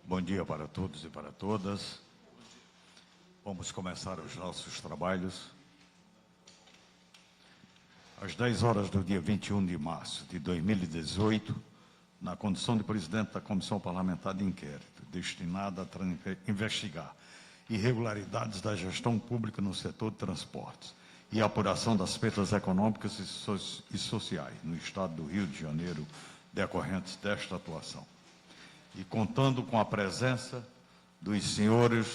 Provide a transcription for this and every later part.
Bom dia para todos e para todas. Vamos começar os nossos trabalhos. Às 10 horas do dia 21 de março de 2018, na condição de presidente da Comissão Parlamentar de Inquérito, destinada a investigar irregularidades da gestão pública no setor de transportes e apuração das perdas econômicas e sociais no Estado do Rio de Janeiro decorrentes desta atuação. E contando com a presença dos senhores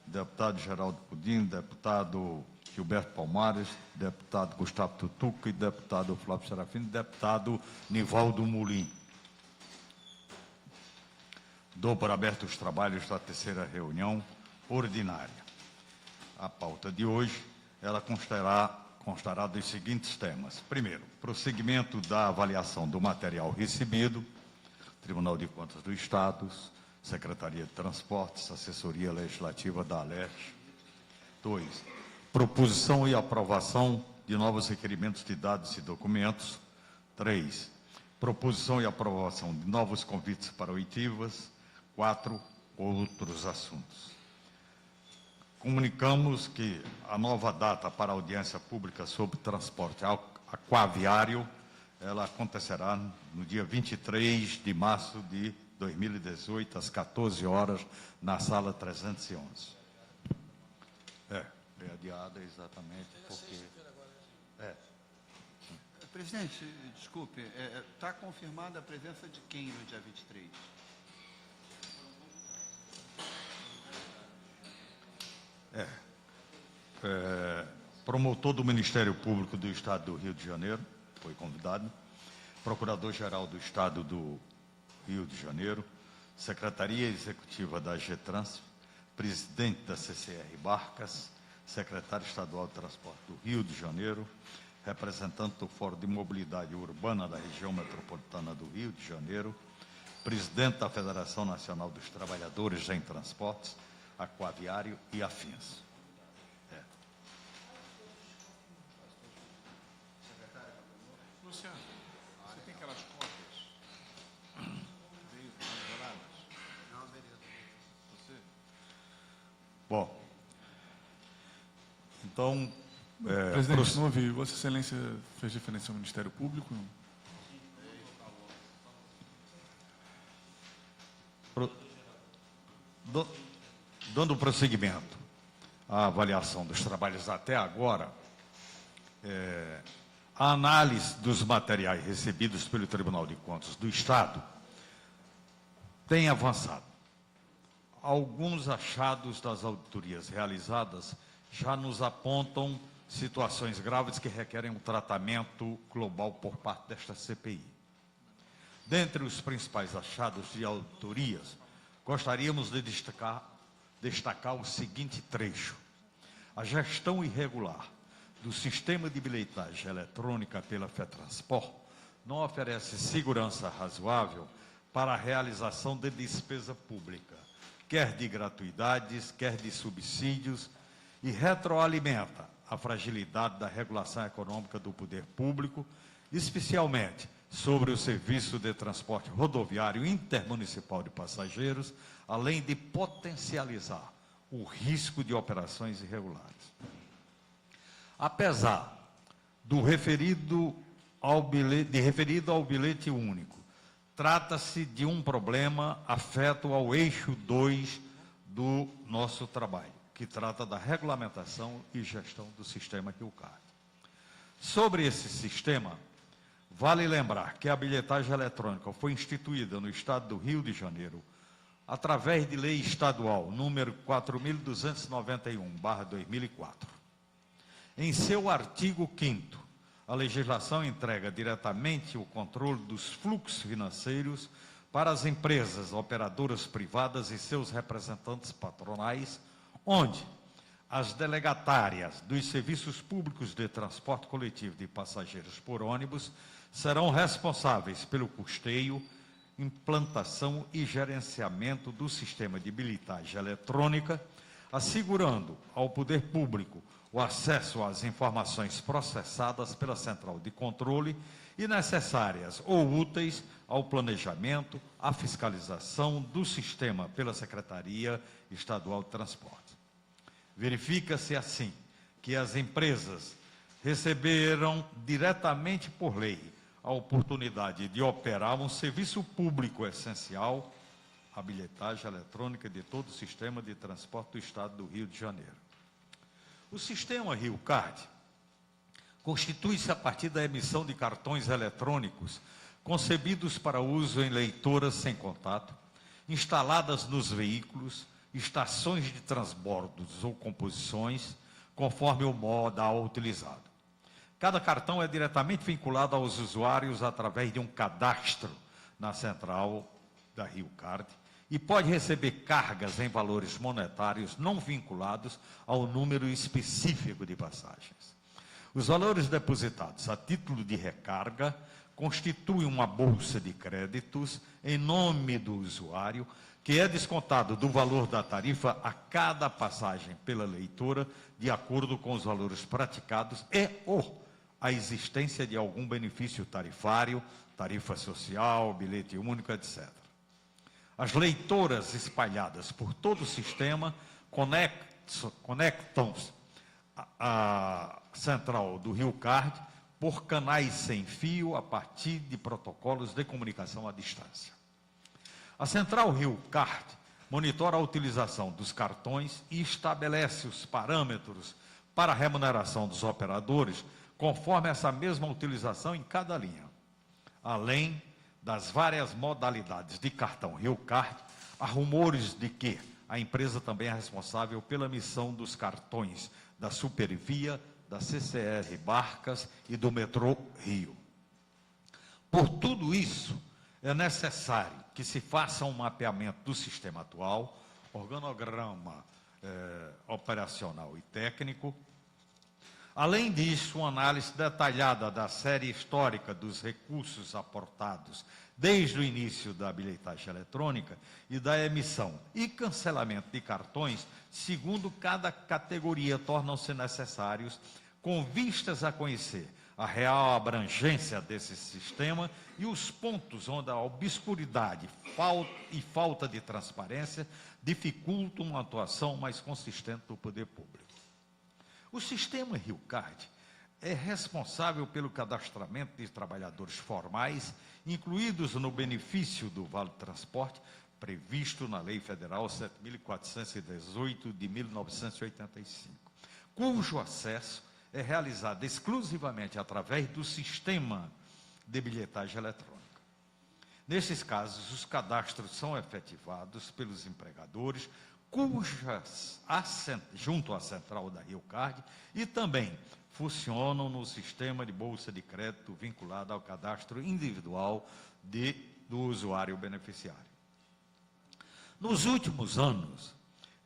deputado Geraldo Pudim, deputado Gilberto Palmares, deputado Gustavo Tutuca e deputado Flávio Serafim, deputado Nivaldo Mulim. Dou por aberto os trabalhos da terceira reunião ordinária. A pauta de hoje, ela constará dos seguintes temas. Primeiro, prosseguimento da avaliação do material recebido, Tribunal de Contas do Estado, Secretaria de Transportes, Assessoria Legislativa da ALERJ. 2. Proposição e aprovação de novos requerimentos de dados e documentos. 3. Proposição e aprovação de novos convites para oitivas. 4. Outros assuntos. Comunicamos que a nova data para audiência pública sobre transporte aquaviário, ela acontecerá no dia 23 de março de 2018, às 14 horas, na sala 311. É adiada exatamente porque... Presidente, desculpe, está confirmada a presença de quem no dia 23? Promotor do Ministério Público do Estado do Rio de Janeiro, foi convidado, Procurador-Geral do Estado do Rio de Janeiro, Secretaria Executiva da GETRANS, Presidente da CCR Barcas, Secretário Estadual de Transporte do Rio de Janeiro, representante do Fórum de Mobilidade Urbana da Região Metropolitana do Rio de Janeiro, Presidente da Federação Nacional dos Trabalhadores em Transportes, Aquaviário e afins. Luciano, você tem aquelas cópias? Veio douradas? Não, beleza. Você? Bom, então... Presidente, não ouvi. Vossa Excelência fez referência ao Ministério Público? Dando prosseguimento à avaliação dos trabalhos até agora, a análise dos materiais recebidos pelo Tribunal de Contas do Estado tem avançado. Alguns achados das auditorias realizadas já nos apontam situações graves que requerem um tratamento global por parte desta CPI. Dentre os principais achados de auditorias, gostaríamos de destacar o seguinte trecho. A gestão irregular do sistema de bilhetagem eletrônica pela FETransport não oferece segurança razoável para a realização de despesa pública, quer de gratuidades, quer de subsídios, e retroalimenta a fragilidade da regulação econômica do poder público, especialmente sobre o serviço de transporte rodoviário intermunicipal de passageiros, além de potencializar o risco de operações irregulares. Apesar do referido ao bilhete único, trata-se de um problema afeto ao eixo 2 do nosso trabalho, que trata da regulamentação e gestão do sistema RioCard. Sobre esse sistema, vale lembrar que a bilhetagem eletrônica foi instituída no Estado do Rio de Janeiro através de lei estadual número 4.291/2004. Em seu artigo 5º, a legislação entrega diretamente o controle dos fluxos financeiros para as empresas operadoras privadas e seus representantes patronais, onde as delegatárias dos serviços públicos de transporte coletivo de passageiros por ônibus serão responsáveis pelo custeio, implantação e gerenciamento do sistema de bilhetagem eletrônica, assegurando ao poder público o acesso às informações processadas pela central de controle e necessárias ou úteis ao planejamento, à fiscalização do sistema pela Secretaria Estadual de Transporte. Verifica-se, assim, que as empresas receberam diretamente por lei a oportunidade de operar um serviço público essencial, a bilhetagem eletrônica de todo o sistema de transporte do Estado do Rio de Janeiro. O sistema RioCard constitui-se a partir da emissão de cartões eletrônicos concebidos para uso em leitoras sem contato, instaladas nos veículos, estações de transbordos ou composições, conforme o modal utilizado. Cada cartão é diretamente vinculado aos usuários através de um cadastro na central da RioCard e pode receber cargas em valores monetários não vinculados ao número específico de passagens. Os valores depositados a título de recarga constituem uma bolsa de créditos em nome do usuário, que é descontado do valor da tarifa a cada passagem pela leitora, de acordo com os valores praticados ou a existência de algum benefício tarifário, tarifa social, bilhete único, etc. As leitoras espalhadas por todo o sistema conectam-se à central do RioCard por canais sem fio a partir de protocolos de comunicação à distância. A central RioCard monitora a utilização dos cartões e estabelece os parâmetros para a remuneração dos operadores conforme essa mesma utilização em cada linha. Além das várias modalidades de cartão RioCard, há rumores de que a empresa também é responsável pela emissão dos cartões da Supervia, da CCR Barcas e do Metrô Rio. Por tudo isso, é necessário que se faça um mapeamento do sistema atual, organograma operacional e técnico. Além disso, uma análise detalhada da série histórica dos recursos aportados desde o início da bilhetagem eletrônica e da emissão e cancelamento de cartões, segundo cada categoria, tornam-se necessários, com vistas a conhecer a real abrangência desse sistema e os pontos onde a obscuridade e falta de transparência dificultam uma atuação mais consistente do poder público. O sistema RioCard é responsável pelo cadastramento de trabalhadores formais, incluídos no benefício do Vale Transporte, previsto na Lei Federal 7.418 de 1985, cujo acesso é realizado exclusivamente através do sistema de bilhetagem eletrônica. Nesses casos, os cadastros são efetivados pelos empregadores, junto à central da RioCard, e também funcionam no sistema de bolsa de crédito vinculado ao cadastro individual do usuário beneficiário. Nos últimos anos,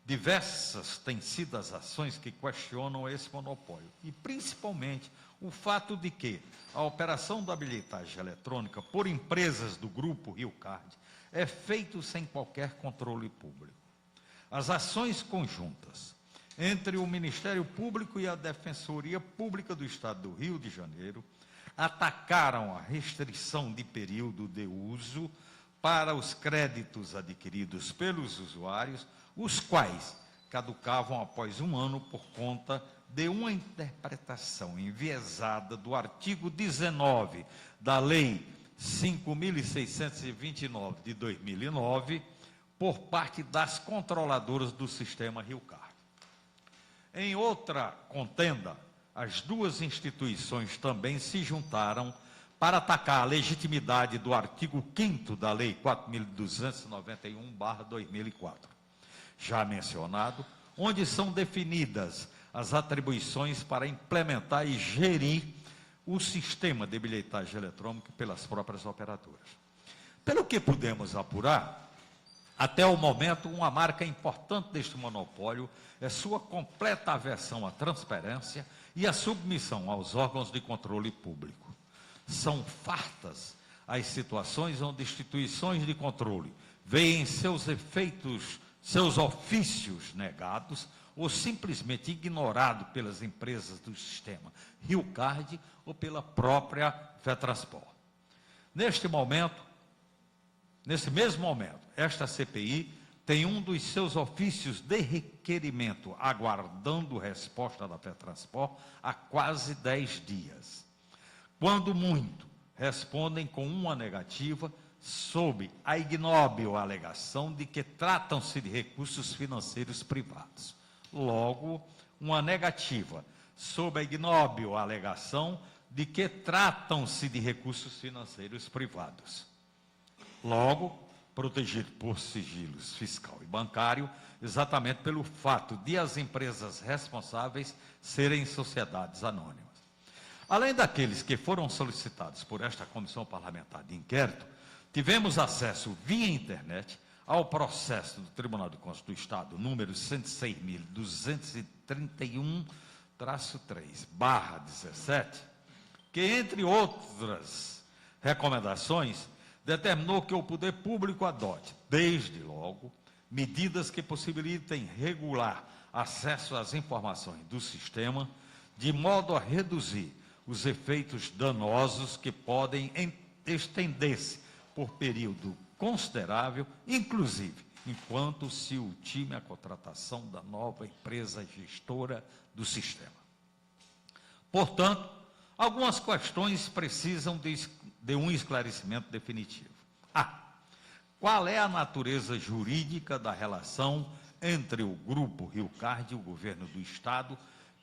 diversas têm sido as ações que questionam esse monopólio, e principalmente o fato de que a operação da bilhetagem eletrônica por empresas do grupo RioCard é feita sem qualquer controle público. As ações conjuntas entre o Ministério Público e a Defensoria Pública do Estado do Rio de Janeiro atacaram a restrição de período de uso para os créditos adquiridos pelos usuários, os quais caducavam após um ano por conta de uma interpretação enviesada do artigo 19 da Lei 5.629 de 2009, por parte das controladoras do sistema RioCard. Em outra contenda, as duas instituições também se juntaram para atacar a legitimidade do artigo 5º da Lei 4.291/2004, já mencionado, onde são definidas as atribuições para implementar e gerir o sistema de bilhetagem eletrônica pelas próprias operadoras. Pelo que pudemos apurar, até o momento, uma marca importante deste monopólio é sua completa aversão à transparência e à submissão aos órgãos de controle público. São fartas as situações onde instituições de controle veem seus ofícios negados ou simplesmente ignorado pelas empresas do sistema Riocard ou pela própria FETRANSPOR. Nesse mesmo momento, esta CPI tem um dos seus ofícios de requerimento aguardando resposta da FETRANSPOR há quase 10 dias. Quando muito, respondem com uma negativa sob a ignóbil alegação de que tratam-se de recursos financeiros privados. Logo, uma negativa sob a ignóbil alegação de que tratam-se de recursos financeiros privados. Logo, protegido por sigilos fiscal e bancário, exatamente pelo fato de as empresas responsáveis serem sociedades anônimas. Além daqueles que foram solicitados por esta Comissão Parlamentar de Inquérito, tivemos acesso via internet ao processo do Tribunal de Contas do Estado, número 106.231-3/17, que, entre outras recomendações, determinou que o poder público adote, desde logo, medidas que possibilitem regular acesso às informações do sistema, de modo a reduzir os efeitos danosos que podem estender-se por período considerável, inclusive enquanto se ultime a contratação da nova empresa gestora do sistema. Portanto, algumas questões precisam de um esclarecimento definitivo. Qual é a natureza jurídica da relação entre o Grupo Riocard e o governo do Estado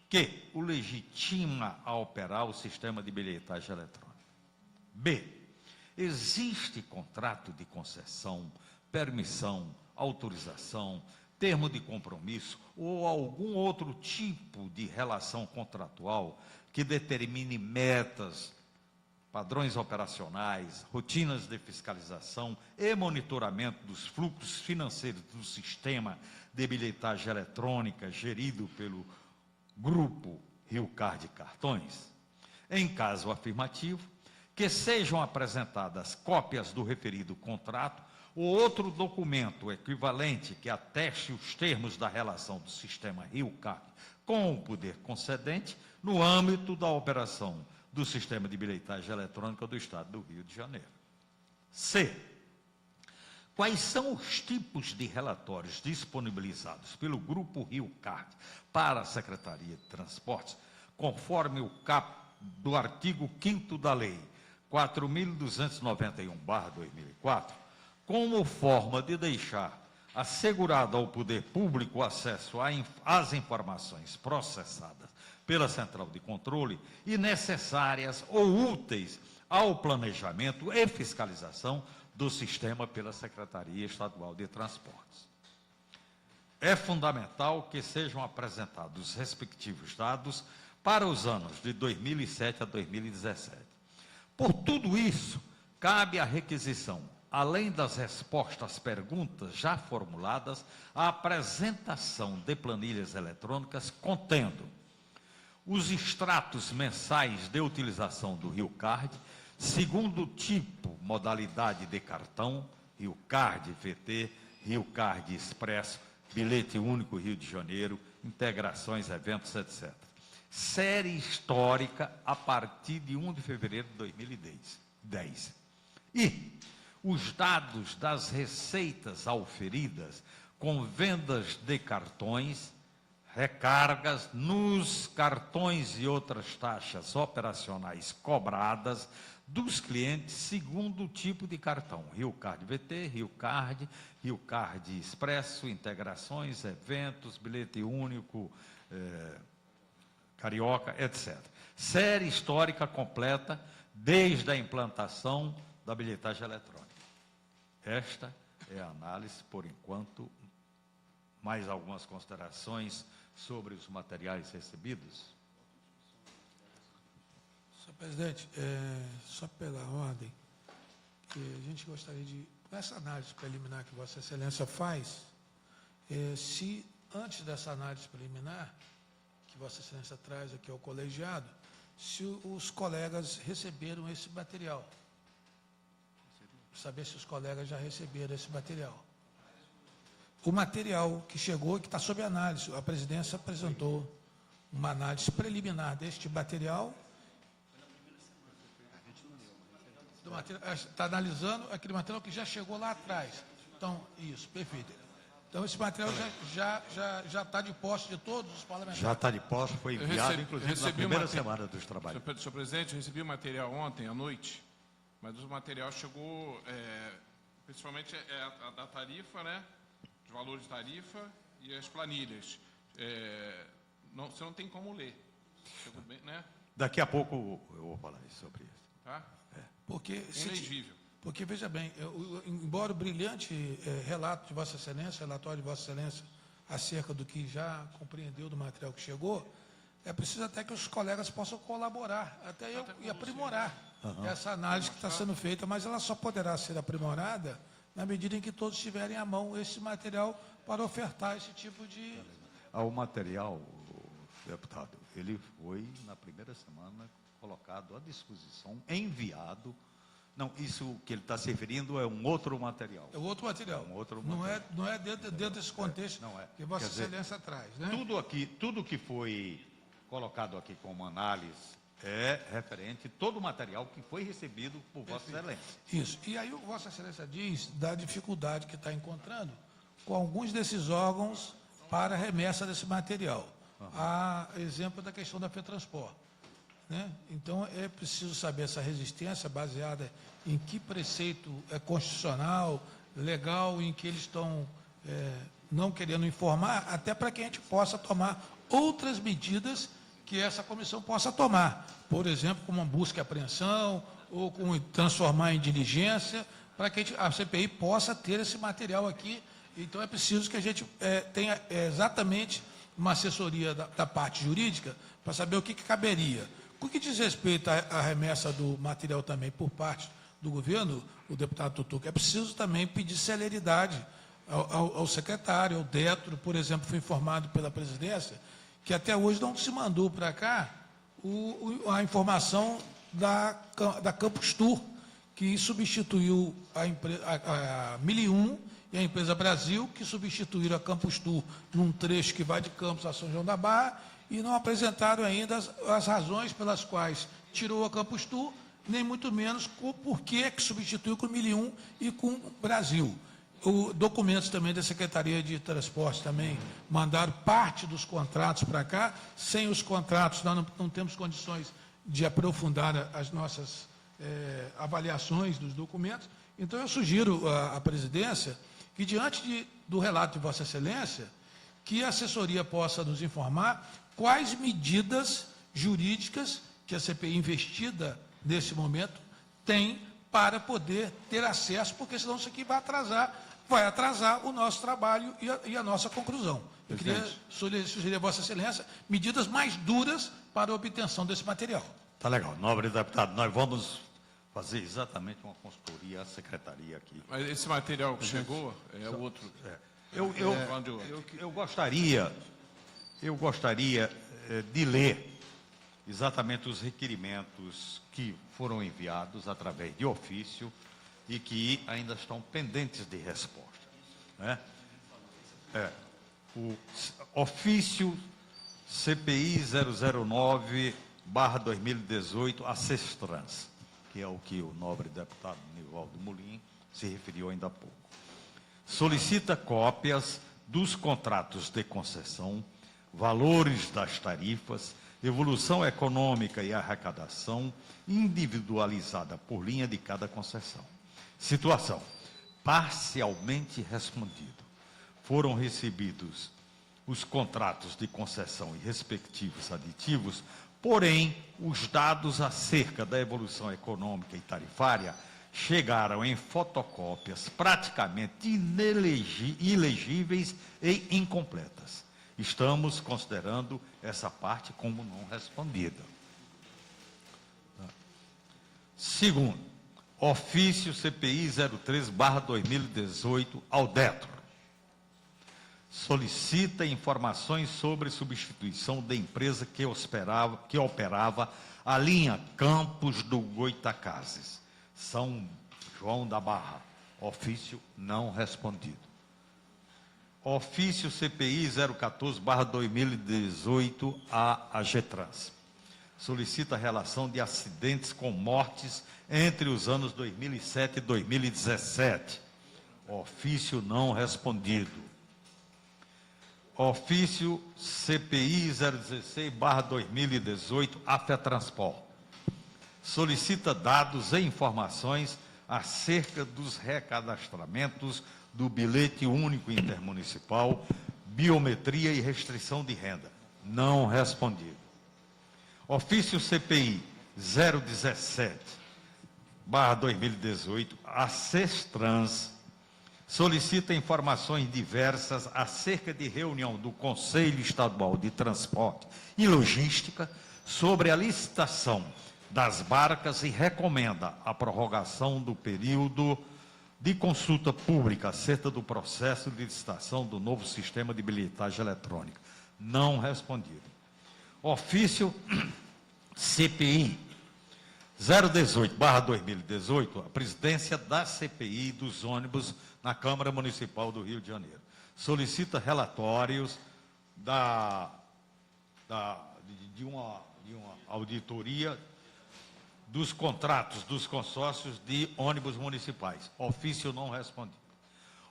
que o legitima a operar o sistema de bilhetagem eletrônica? B. Existe contrato de concessão, permissão, autorização, termo de compromisso ou algum outro tipo de relação contratual que determine metas, padrões operacionais, rotinas de fiscalização e monitoramento dos fluxos financeiros do sistema de bilhetagem eletrônica gerido pelo Grupo Riocard Cartões? Em caso afirmativo, que sejam apresentadas cópias do referido contrato ou outro documento equivalente que ateste os termos da relação do sistema Riocard com o poder concedente no âmbito da operação do sistema de bilhetagem eletrônica do Estado do Rio de Janeiro. C. Quais são os tipos de relatórios disponibilizados pelo Grupo Riocard para a Secretaria de Transportes, conforme o caput do artigo 5º da Lei 4.291/2004, como forma de deixar assegurado ao poder público o acesso às informações processadas pela Central de Controle e necessárias ou úteis ao planejamento e fiscalização do sistema pela Secretaria Estadual de Transportes. É fundamental que sejam apresentados os respectivos dados para os anos de 2007 a 2017. Por tudo isso, cabe a requisição, além das respostas às perguntas já formuladas, a apresentação de planilhas eletrônicas contendo os extratos mensais de utilização do Riocard, segundo tipo, modalidade de cartão, Riocard VT, Riocard Expresso, bilhete único Rio de Janeiro, integrações, eventos, etc. Série histórica a partir de 1 de fevereiro de 2010. E os dados das receitas auferidas com vendas de cartões, recargas nos cartões e outras taxas operacionais cobradas dos clientes segundo o tipo de cartão, Riocard VT, Riocard, Riocard Expresso, integrações, eventos, bilhete único, carioca, etc. Série histórica completa desde a implantação da bilhetagem eletrônica. Esta é a análise, por enquanto. Mais algumas considerações sobre os materiais recebidos? Senhor presidente, só pela ordem, que a gente gostaria de, nessa análise preliminar que Vossa Excelência faz, se antes dessa análise preliminar, que Vossa Excelência traz aqui ao colegiado, se os colegas receberam esse material. Saber se os colegas já receberam esse material. o material que chegou e que está sob análise. A presidência apresentou uma análise preliminar deste material. Está analisando aquele material que já chegou lá atrás. Então, isso, perfeito. Então, esse material já está de posse de todos os parlamentares. Já está de posse, foi enviado, inclusive, na primeira semana dos Senhor trabalhos. presidente, eu recebi o material ontem à noite, mas o material chegou, principalmente a da tarifa, né? Os valores de tarifa e as planilhas. Você não tem como ler. Chegou bem, né? Daqui a pouco eu vou falar sobre isso. Tá? Porque, Inelegível. porque veja bem, embora o brilhante relato de Vossa Excelência, relatório de Vossa Excelência, acerca do que já compreendeu do material que chegou, é preciso até que os colegas possam colaborar, até eu e aprimorar essa análise que está sendo feita, mas ela só poderá ser aprimorada na medida em que todos tiverem à mão esse material para ofertar esse tipo de... O material, deputado, ele foi, na primeira semana, colocado à disposição, enviado. Não, isso que ele está se referindo é um outro material. É outro material. Um outro não material. não é dentro desse contexto não é. que Vossa Quer dizer, Excelência traz, né? Tudo que foi colocado aqui como análise é referente a todo o material que foi recebido por Vossa Excelência. Isso. E aí o Vossa Excelência diz da dificuldade que está encontrando com alguns desses órgãos para a remessa desse material. A exemplo da questão da FETransport. Né? Então, é preciso saber essa resistência baseada em que preceito é constitucional, legal, em que eles estão não querendo informar, até para que a gente possa tomar outras medidas que essa comissão possa tomar. Por exemplo, como uma busca e apreensão, ou com transformar em diligência, para que a CPI possa ter esse material aqui. Então, é preciso que a gente tenha exatamente uma assessoria da parte jurídica para saber o que caberia. O que diz respeito à remessa do material também por parte do governo, o deputado Tutuca, é preciso também pedir celeridade ao secretário, ao Detro, por exemplo, foi informado pela presidência, que até hoje não se mandou para cá a informação da Campus Tour, que substituiu a 1001 e a Empresa Brasil, que substituíram a Campus Tour num trecho que vai de Campos a São João da Barra, e não apresentaram ainda as razões pelas quais tirou a Campus Tour, nem muito menos por que substituiu com o 1001 e com o Brasil. Documentos também da Secretaria de Transporte também mandaram parte dos contratos para cá. Sem os contratos, nós não temos condições de aprofundar as nossas avaliações dos documentos. Então, eu sugiro à presidência que, diante do relato de Vossa Excelência, que a assessoria possa nos informar quais medidas jurídicas que a CPI investida nesse momento tem para poder ter acesso, porque senão isso aqui vai atrasar o nosso trabalho e a nossa conclusão. Eu queria sugerir a Vossa Excelência medidas mais duras para a obtenção desse material. Tá legal. Nobre deputado, nós vamos fazer exatamente uma consultoria à secretaria aqui. Mas esse material que chegou é outro. Eu gostaria de ler exatamente os requerimentos que foram enviados através de ofício e que ainda estão pendentes de resposta. Né? O ofício CPI 009/2018, a Cestrans, que é o que o nobre deputado Nivaldo Molim se referiu ainda há pouco. Solicita cópias dos contratos de concessão, valores das tarifas, evolução econômica e arrecadação individualizada por linha de cada concessão. Situação: parcialmente respondido. Foram recebidos os contratos de concessão e respectivos aditivos, porém, os dados acerca da evolução econômica e tarifária chegaram em fotocópias praticamente ilegíveis e incompletas. Estamos considerando essa parte como não respondida. Segundo, ofício CPI 03/2018 ao Detro. Solicita informações sobre substituição da empresa que operava a linha Campos do Goitacazes, São João da Barra. Ofício não respondido. Ofício CPI 014/2018 à AGETRANS. Solicita a relação de acidentes com mortes entre os anos 2007 e 2017. Ofício não respondido. Ofício CPI 016/2018 à FETransport. Solicita dados e informações acerca dos recadastramentos do bilhete único intermunicipal, biometria e restrição de renda. Não respondido. Ofício CPI 017/2018, a CESTRANS, solicita informações diversas acerca de reunião do Conselho Estadual de Transporte e Logística sobre a licitação das barcas e recomenda a prorrogação do período de consulta pública acerca do processo de licitação do novo sistema de bilhetagem eletrônica. Não respondido. Ofício CPI 018/2018, a presidência da CPI dos ônibus na Câmara Municipal do Rio de Janeiro. Solicita relatórios de uma auditoria dos contratos dos consórcios de ônibus municipais. Ofício não respondido.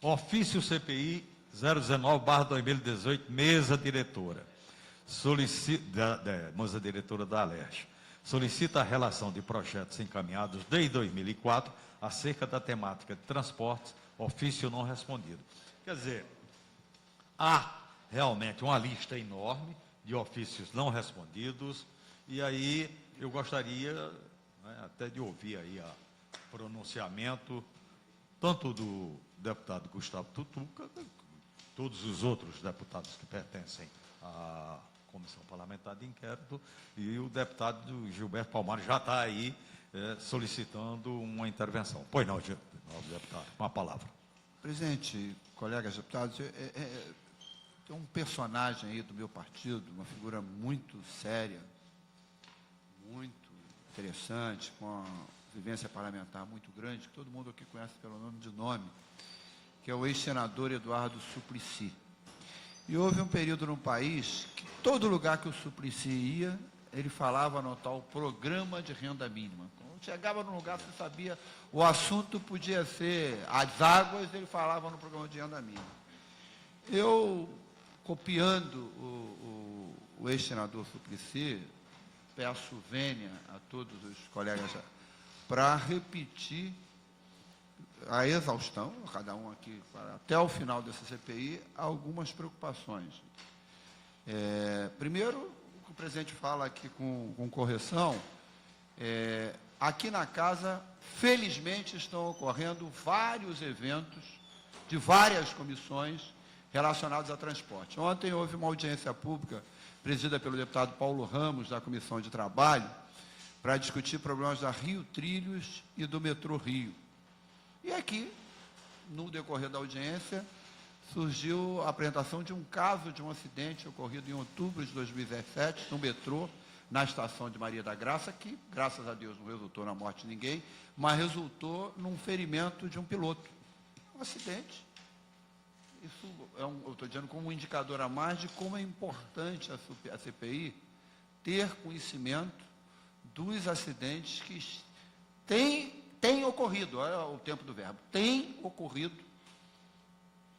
Ofício CPI 019/2018, mesa diretora. Mesa diretora da Alerj. Solicita a relação de projetos encaminhados desde 2004 acerca da temática de transportes. Ofício não respondido. Quer dizer, há realmente uma lista enorme de ofícios não respondidos, e aí eu gostaria, né, até de ouvir aí o pronunciamento tanto do deputado Gustavo Tutuca, todos os outros deputados que pertencem à Comissão Parlamentar de Inquérito, e o deputado Gilberto Palmares já está aí solicitando uma intervenção. Pois não, deputado, com a palavra. Presidente, colegas deputados, tem um personagem aí do meu partido, uma figura muito séria, muito interessante, com uma vivência parlamentar muito grande, que todo mundo aqui conhece pelo nome, que é o ex-senador Eduardo Suplicy. E houve um período no país que todo lugar que o Suplicy ia, ele falava no tal programa de renda mínima. Quando chegava num lugar, você sabia, o assunto podia ser as águas, ele falava no programa de renda mínima. Eu, copiando o ex-senador Suplicy, peço vênia a todos os colegas para repetir a exaustão, cada um aqui, até o final dessa CPI, algumas preocupações. Primeiro, o que o presidente fala aqui com correção, aqui na casa, felizmente, estão ocorrendo vários eventos de várias comissões relacionados a transporte. Ontem houve uma audiência pública presidida pelo deputado Paulo Ramos, da Comissão de Trabalho, para discutir problemas da Rio Trilhos e do metrô Rio. E aqui, no decorrer da audiência, surgiu a apresentação de um caso de um acidente ocorrido em outubro de 2017, no metrô, na estação de Maria da Graça, que, graças a Deus, não resultou na morte de ninguém, mas resultou num ferimento de um piloto. Um acidente. Isso eu estou dizendo como um indicador a mais de como é importante a CPI ter conhecimento dos acidentes que têm ocorrido, olha o tempo do verbo, tem ocorrido,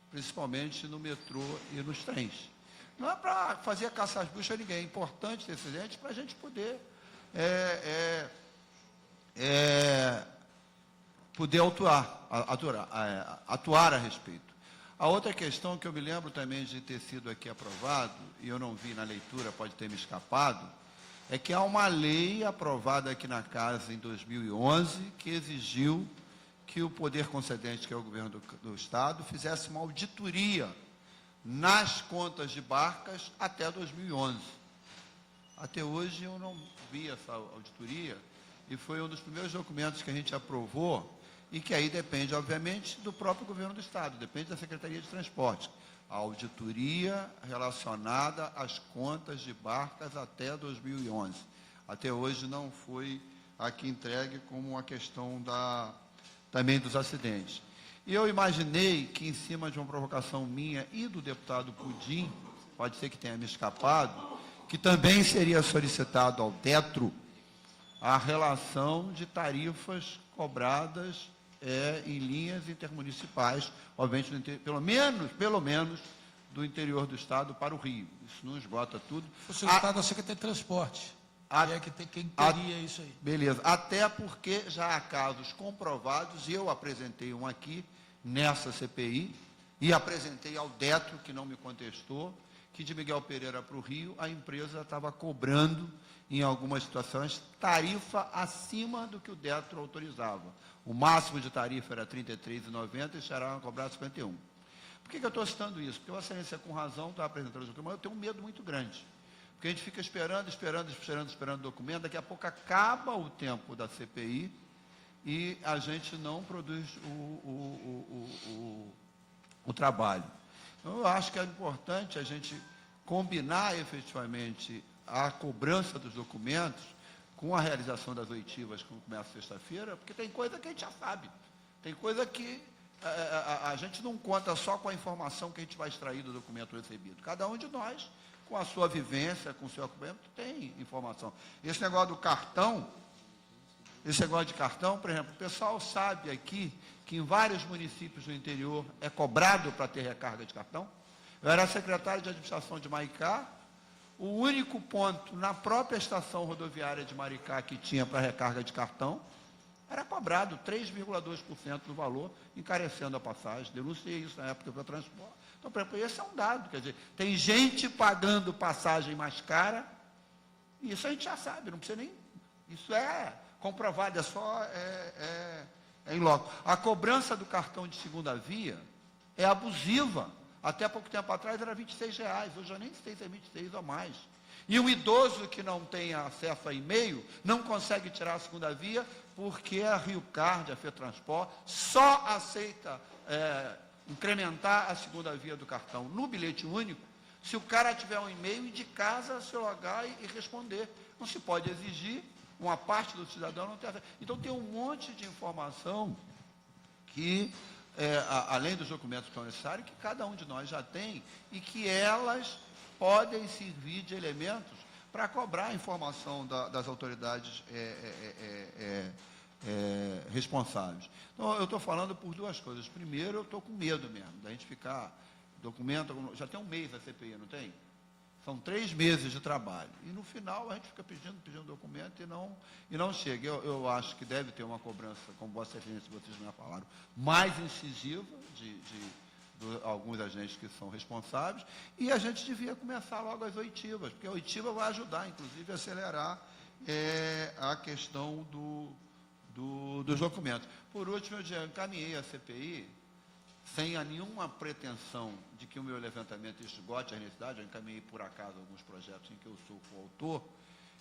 principalmente no metrô e nos trens. Não é para fazer caça às bruxas a ninguém, é importante ter acidente para a gente poder atuar a respeito. A outra questão que eu me lembro também de ter sido aqui aprovado, e eu não vi na leitura, pode ter me escapado, é que há uma lei aprovada aqui na Casa em 2011 que exigiu que o poder concedente, que é o governo do Estado, fizesse uma auditoria nas contas de barcas até 2011. Até hoje eu não vi essa auditoria, e foi um dos primeiros documentos que a gente aprovou, e que aí depende, obviamente, do próprio governo do Estado, depende da Secretaria de Transporte. A auditoria relacionada às contas de barcas até 2011. Até hoje não foi aqui entregue como uma questão também dos acidentes. E eu imaginei que, em cima de uma provocação minha e do deputado Pudim, pode ser que tenha me escapado, que também seria solicitado ao DETRO a relação de tarifas cobradas em linhas intermunicipais, obviamente, pelo menos, do interior do Estado para o Rio. Isso não esgota tudo. Foi solicitado à Secretaria de Transporte. É que tem quem teria isso aí. Beleza. Até porque já há casos comprovados, e eu apresentei um aqui, nessa CPI, e apresentei ao DETRO, que não me contestou, que de Miguel Pereira para o Rio, a empresa estava cobrando, em algumas situações, tarifa acima do que o DETRO autorizava. O máximo de tarifa era R$ 33,90 e chegaram a cobrar R$ 51. Por que eu estou citando isso? Porque a Excelência, com razão, está apresentando o documento, eu tenho um medo muito grande. Porque a gente fica esperando o documento, daqui a pouco acaba o tempo da CPI e a gente não produz o trabalho. Então, eu acho que é importante a gente combinar efetivamente a cobrança dos documentos com a realização das oitivas, que começa sexta-feira, porque tem coisa que a gente já sabe. Tem coisa que a gente não conta só com a informação que a gente vai extrair do documento recebido. Cada um de nós, com a sua vivência, com o seu documento, tem informação. Esse negócio do cartão, por exemplo, o pessoal sabe aqui que em vários municípios do interior é cobrado para ter recarga de cartão. Eu era secretário de administração de Maricá, o único ponto na própria estação rodoviária de Maricá que tinha para recarga de cartão, era cobrado 3,2% do valor, encarecendo a passagem. Denunciei isso na época do transporte. Então, por exemplo, esse é um dado, quer dizer, tem gente pagando passagem mais cara, e isso a gente já sabe, não precisa nem... Isso é comprovado, é só em loco. A cobrança do cartão de segunda via é abusiva. Até pouco tempo atrás era R$ 26, hoje eu nem sei se é 26 ou mais. E um idoso que não tem acesso a e-mail não consegue tirar a segunda via porque a Rio Card, a FETransport, só aceita incrementar a segunda via do cartão no bilhete único se o cara tiver um e-mail e de casa se logar e responder. Não se pode exigir, uma parte do cidadão não tem acesso. Então tem um monte de informação que, além dos documentos que são necessários, que cada um de nós já tem e que elas podem servir de elementos para cobrar a informação das autoridades responsáveis. Então, eu estou falando por duas coisas. Primeiro, eu estou com medo mesmo, da gente ficar, documento, já tem um mês a CPI, não tem? São 3 meses de trabalho. E no final a gente fica pedindo documento e não chega. Eu acho que deve ter uma cobrança, como Vossa Excelência, vocês já falaram, mais incisiva de alguns agentes que são responsáveis, e a gente devia começar logo as oitivas, porque a oitiva vai ajudar, inclusive, a acelerar a questão dos documentos. Por último, eu já encaminhei a CPI, sem nenhuma pretensão de que o meu levantamento esgote a necessidade, eu encaminhei por acaso alguns projetos em que eu sou coautor,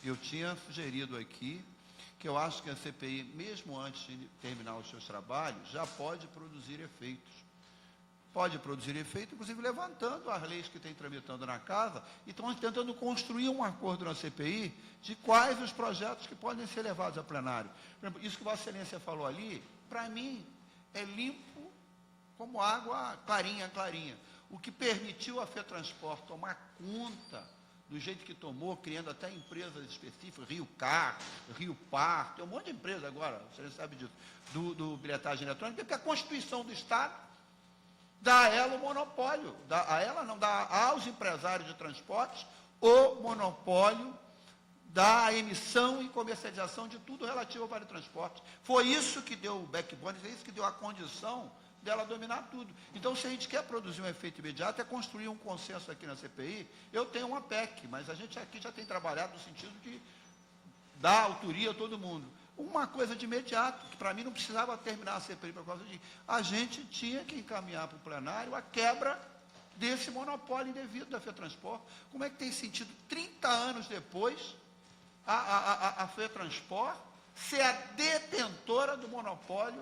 eu tinha sugerido aqui que eu acho que a CPI, mesmo antes de terminar os seus trabalhos, já pode produzir efeitos. Pode produzir efeito, inclusive levantando as leis que tem tramitando na casa e estão tentando construir um acordo na CPI de quais os projetos que podem ser levados a plenário. Por exemplo, isso que Vossa Excelência falou ali, para mim, é limpo como água clarinha. O que permitiu a FETransport tomar conta do jeito que tomou, criando até empresas específicas, Rio Car, Rio Par, tem um monte de empresa agora, você sabe disso, do bilhetagem eletrônica, porque a Constituição do Estado dá a ela o monopólio, dá aos empresários de transportes o monopólio da emissão e comercialização de tudo relativo ao Vale Transporte. Foi isso que deu o backbone, é isso que deu a condição dela dominar tudo. Então, se a gente quer produzir um efeito imediato, é construir um consenso aqui na CPI. Eu tenho uma PEC, mas a gente aqui já tem trabalhado no sentido de dar autoria a todo mundo. Uma coisa de imediato, que para mim não precisava terminar a CPI por causa disso. A gente tinha que encaminhar para o plenário a quebra desse monopólio indevido da FETransport. Como é que tem sentido, 30 anos depois, a FETransport ser a detentora do monopólio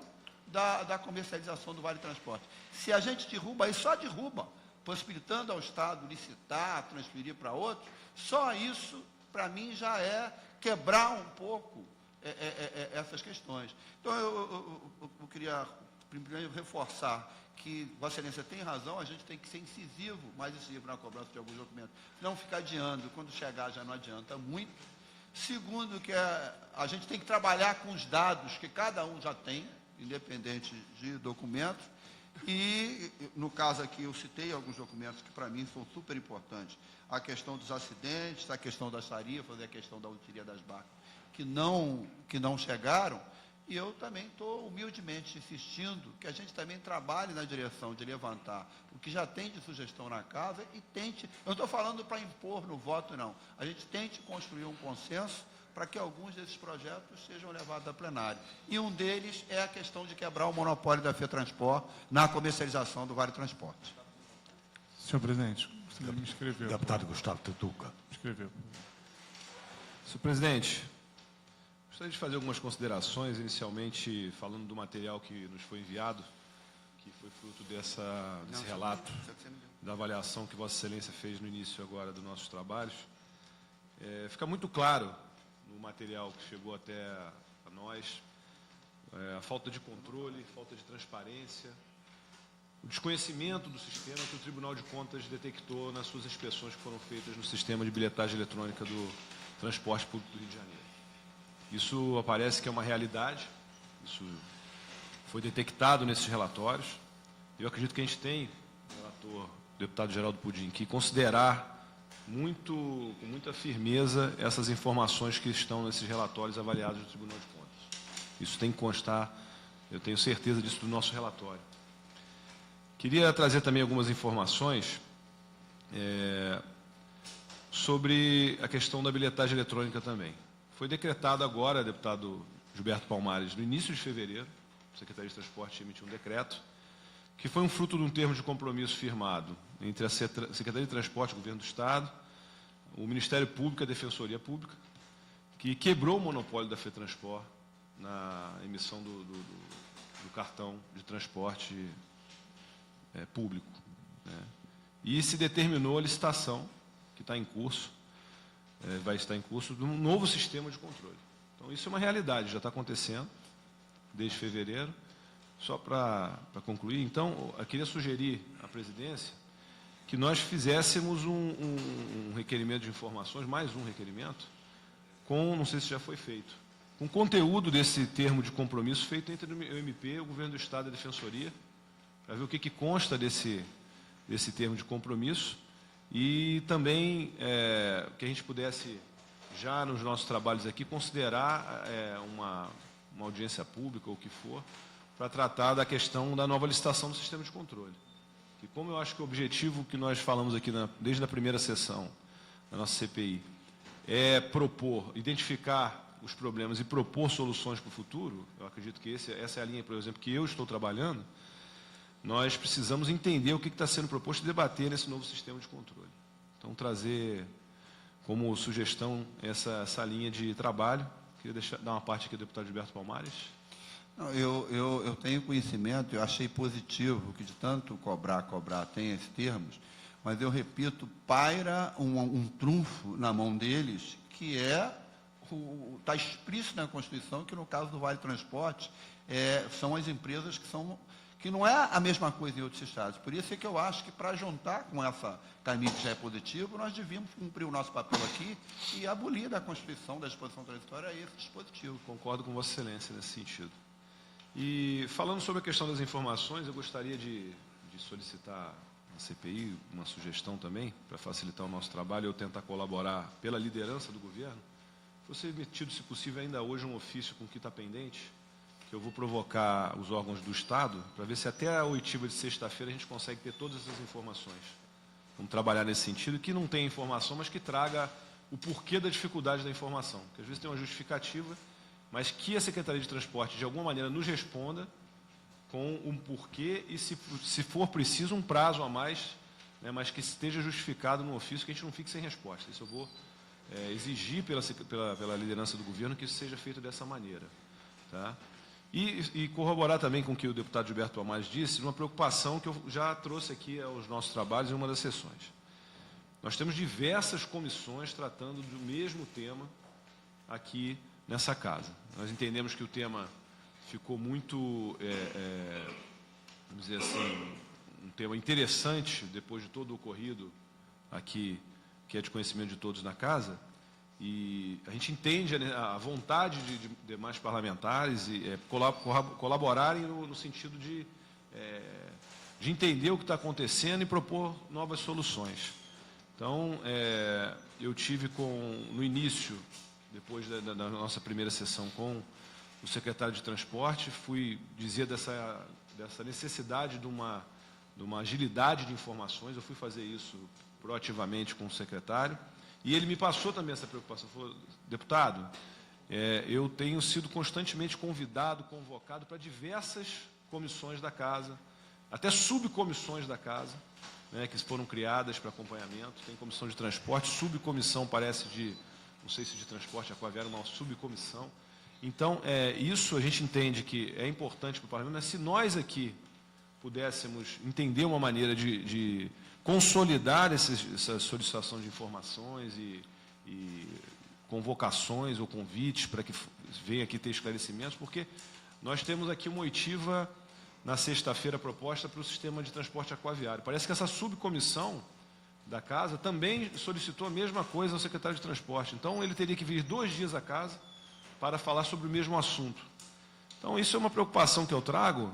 da comercialização do Vale Transporte? Se a gente derruba, aí só derruba, possibilitando ao Estado licitar, transferir para outros, só isso, para mim, já é quebrar um pouco essas questões. Então, eu queria primeiro reforçar que Vossa Excelência tem razão, a gente tem que ser incisivo, mais incisivo na cobrança de alguns documentos. Não ficar adiando, quando chegar já não adianta muito. Segundo, que a gente tem que trabalhar com os dados que cada um já tem, independente de documentos. E, no caso aqui, eu citei alguns documentos que, para mim, são super importantes. A questão dos acidentes, a questão das tarifas, a questão da auditoria das barcas, que não chegaram. E eu também estou humildemente insistindo que a gente também trabalhe na direção de levantar o que já tem de sugestão na casa e tente, eu não estou falando para impor no voto, não, a gente tente construir um consenso para que alguns desses projetos sejam levados a plenário. E um deles é a questão de quebrar o monopólio da FETransport na comercialização do Vale Transporte. Senhor presidente, gostaria de me inscrever. Deputado Gustavo Tutuca. Inscrever. Senhor presidente, gostaria de fazer algumas considerações, inicialmente falando do material que nos foi enviado, que foi fruto desse relato da avaliação que Vossa Excelência fez no início agora dos nossos trabalhos. Fica muito claro no material que chegou até a nós a falta de controle, falta de transparência, o desconhecimento do sistema que o Tribunal de Contas detectou nas suas inspeções que foram feitas no sistema de bilhetagem eletrônica do transporte público do Rio de Janeiro. Isso aparece que é uma realidade, isso foi detectado nesses relatórios. Eu acredito que a gente tem, relator, deputado Geraldo Pudim, que considerar com muita firmeza essas informações que estão nesses relatórios avaliados no Tribunal de Contas. Isso tem que constar, eu tenho certeza disso do nosso relatório. Queria trazer também algumas informações sobre a questão da bilhetagem eletrônica também. Foi decretado agora, deputado Gilberto Palmares, no início de fevereiro, a Secretaria de Transporte emitiu um decreto, que foi um fruto de um termo de compromisso firmado entre a Secretaria de Transporte, o Governo do Estado, o Ministério Público e a Defensoria Pública, que quebrou o monopólio da FETransport na emissão do cartão de transporte público, né? E se determinou a licitação, que está em curso, vai estar em curso, de um novo sistema de controle. Então, isso é uma realidade, já está acontecendo desde fevereiro. Só para concluir, então, eu queria sugerir à presidência que nós fizéssemos um requerimento de informações, mais um requerimento, não sei se já foi feito, com conteúdo desse termo de compromisso feito entre o MP, o Governo do Estado e a Defensoria, para ver o que consta desse termo de compromisso e também que a gente pudesse, já nos nossos trabalhos aqui, considerar uma audiência pública ou o que for, para tratar da questão da nova licitação do sistema de controle. Que, como eu acho que o objetivo que nós falamos aqui desde a primeira sessão da nossa CPI é identificar os problemas e propor soluções para o futuro, eu acredito que essa é a linha, por exemplo, que eu estou trabalhando, nós precisamos entender o que está sendo proposto e debater nesse novo sistema de controle. Então, trazer como sugestão essa linha de trabalho. Queria dar uma parte aqui ao deputado Gilberto Palmares. Não, eu tenho conhecimento, eu achei positivo que de tanto cobrar, tem esses termos, mas eu repito, paira um trunfo na mão deles, que está explícito na Constituição, que no caso do Vale Transporte, são as empresas que não é a mesma coisa em outros estados. Por isso é que eu acho que, para juntar com essa caminho que já é positivo, nós devíamos cumprir o nosso papel aqui e abolir da Constituição, da disposição transitória, esse dispositivo. Concordo com Vossa Excelência nesse sentido. E, falando sobre a questão das informações, eu gostaria de solicitar à CPI uma sugestão também, para facilitar o nosso trabalho, eu tentar colaborar pela liderança do governo. Fosse emitido, se possível, ainda hoje um ofício com o que está pendente, que eu vou provocar os órgãos do Estado, para ver se até a oitiva de sexta-feira a gente consegue ter todas essas informações. Vamos trabalhar nesse sentido, que não tem informação, mas que traga o porquê da dificuldade da informação. Que às vezes tem uma justificativa, mas que a Secretaria de Transporte, de alguma maneira, nos responda com um porquê e, se for preciso, um prazo a mais, né, mas que esteja justificado no ofício, que a gente não fique sem resposta. Isso eu vou exigir pela liderança do governo que isso seja feito dessa maneira. Tá? E corroborar também com o que o deputado Gilberto Palmares disse, uma preocupação que eu já trouxe aqui aos nossos trabalhos em uma das sessões. Nós temos diversas comissões tratando do mesmo tema aqui nessa casa. Nós entendemos que o tema ficou muito, vamos dizer assim, um tema interessante depois de todo o ocorrido aqui, que é de conhecimento de todos na casa, e a gente entende a vontade de demais parlamentares e colaborarem no sentido de entender o que está acontecendo e propor novas soluções. Então, eu tive no início, depois da nossa primeira sessão com o secretário de Transporte, fui dizer dessa necessidade de uma agilidade de informações, eu fui fazer isso proativamente com o secretário, e ele me passou também essa preocupação. Falou: deputado, eu tenho sido constantemente convidado, convocado para diversas comissões da casa, até subcomissões da casa, né, que foram criadas para acompanhamento. Tem comissão de transporte, subcomissão, parece, não sei se de transporte aquaviário, uma subcomissão. Então, isso a gente entende que é importante para o parlamento, mas se nós aqui pudéssemos entender uma maneira de consolidar essa solicitação de informações e convocações ou convites para que venha aqui ter esclarecimentos, porque nós temos aqui uma oitiva na sexta-feira proposta para o sistema de transporte aquaviário. Parece que essa subcomissão da casa também solicitou a mesma coisa ao secretário de Transporte. Então, ele teria que vir 2 dias à casa para falar sobre o mesmo assunto. Então, isso é uma preocupação que eu trago,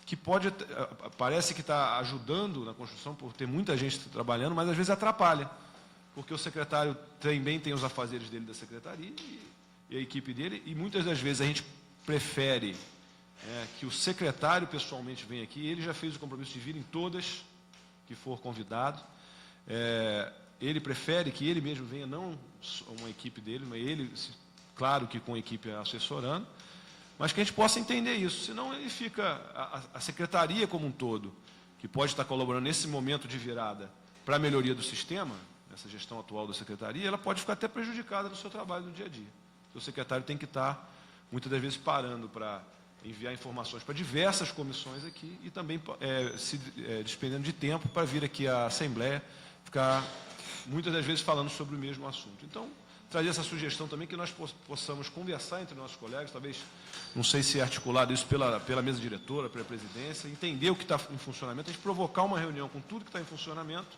que parece que está ajudando na construção, por ter muita gente trabalhando, mas às vezes atrapalha, porque o secretário também tem os afazeres dele da secretaria e a equipe dele, e muitas das vezes a gente prefere que o secretário pessoalmente venha aqui. Ele já fez o compromisso de vir em todas que for convidado. Ele prefere que ele mesmo venha, não uma equipe dele, mas ele, claro que com a equipe assessorando, mas que a gente possa entender isso. Senão ele fica, a secretaria como um todo, que pode estar colaborando nesse momento de virada para a melhoria do sistema, nessa gestão atual da secretaria, ela pode ficar até prejudicada no seu trabalho no dia a dia. O secretário tem que estar, muitas das vezes, parando para enviar informações para diversas comissões aqui e também se despendendo de tempo para vir aqui à Assembleia, ficar, muitas das vezes, falando sobre o mesmo assunto. Então, trazer essa sugestão também, que nós possamos conversar entre nossos colegas, talvez, não sei se é articulado isso pela mesa diretora, pela presidência, entender o que está em funcionamento, a gente provocar uma reunião com tudo que está em funcionamento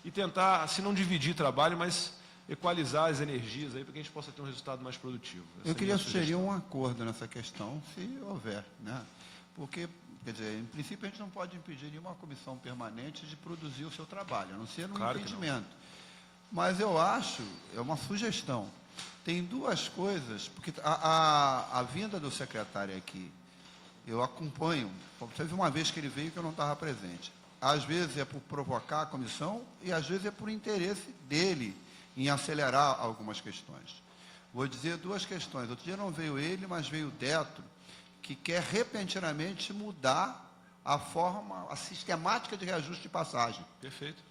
e tentar, se não dividir trabalho, mas equalizar as energias aí para que a gente possa ter um resultado mais produtivo. Eu queria sugerir um acordo nessa questão, se houver, né? Porque, quer dizer, em princípio a gente não pode impedir nenhuma comissão permanente de produzir o seu trabalho, a não ser no impedimento. Mas eu acho, é uma sugestão, tem 2 coisas, porque a vinda do secretário aqui, eu acompanho, teve uma vez que ele veio que eu não estava presente. Às vezes é por provocar a comissão e às vezes é por interesse dele em acelerar algumas questões. Vou dizer 2 questões. Outro dia não veio ele, mas veio o Detro, que quer repentinamente mudar a sistemática de reajuste de passagem. Perfeito.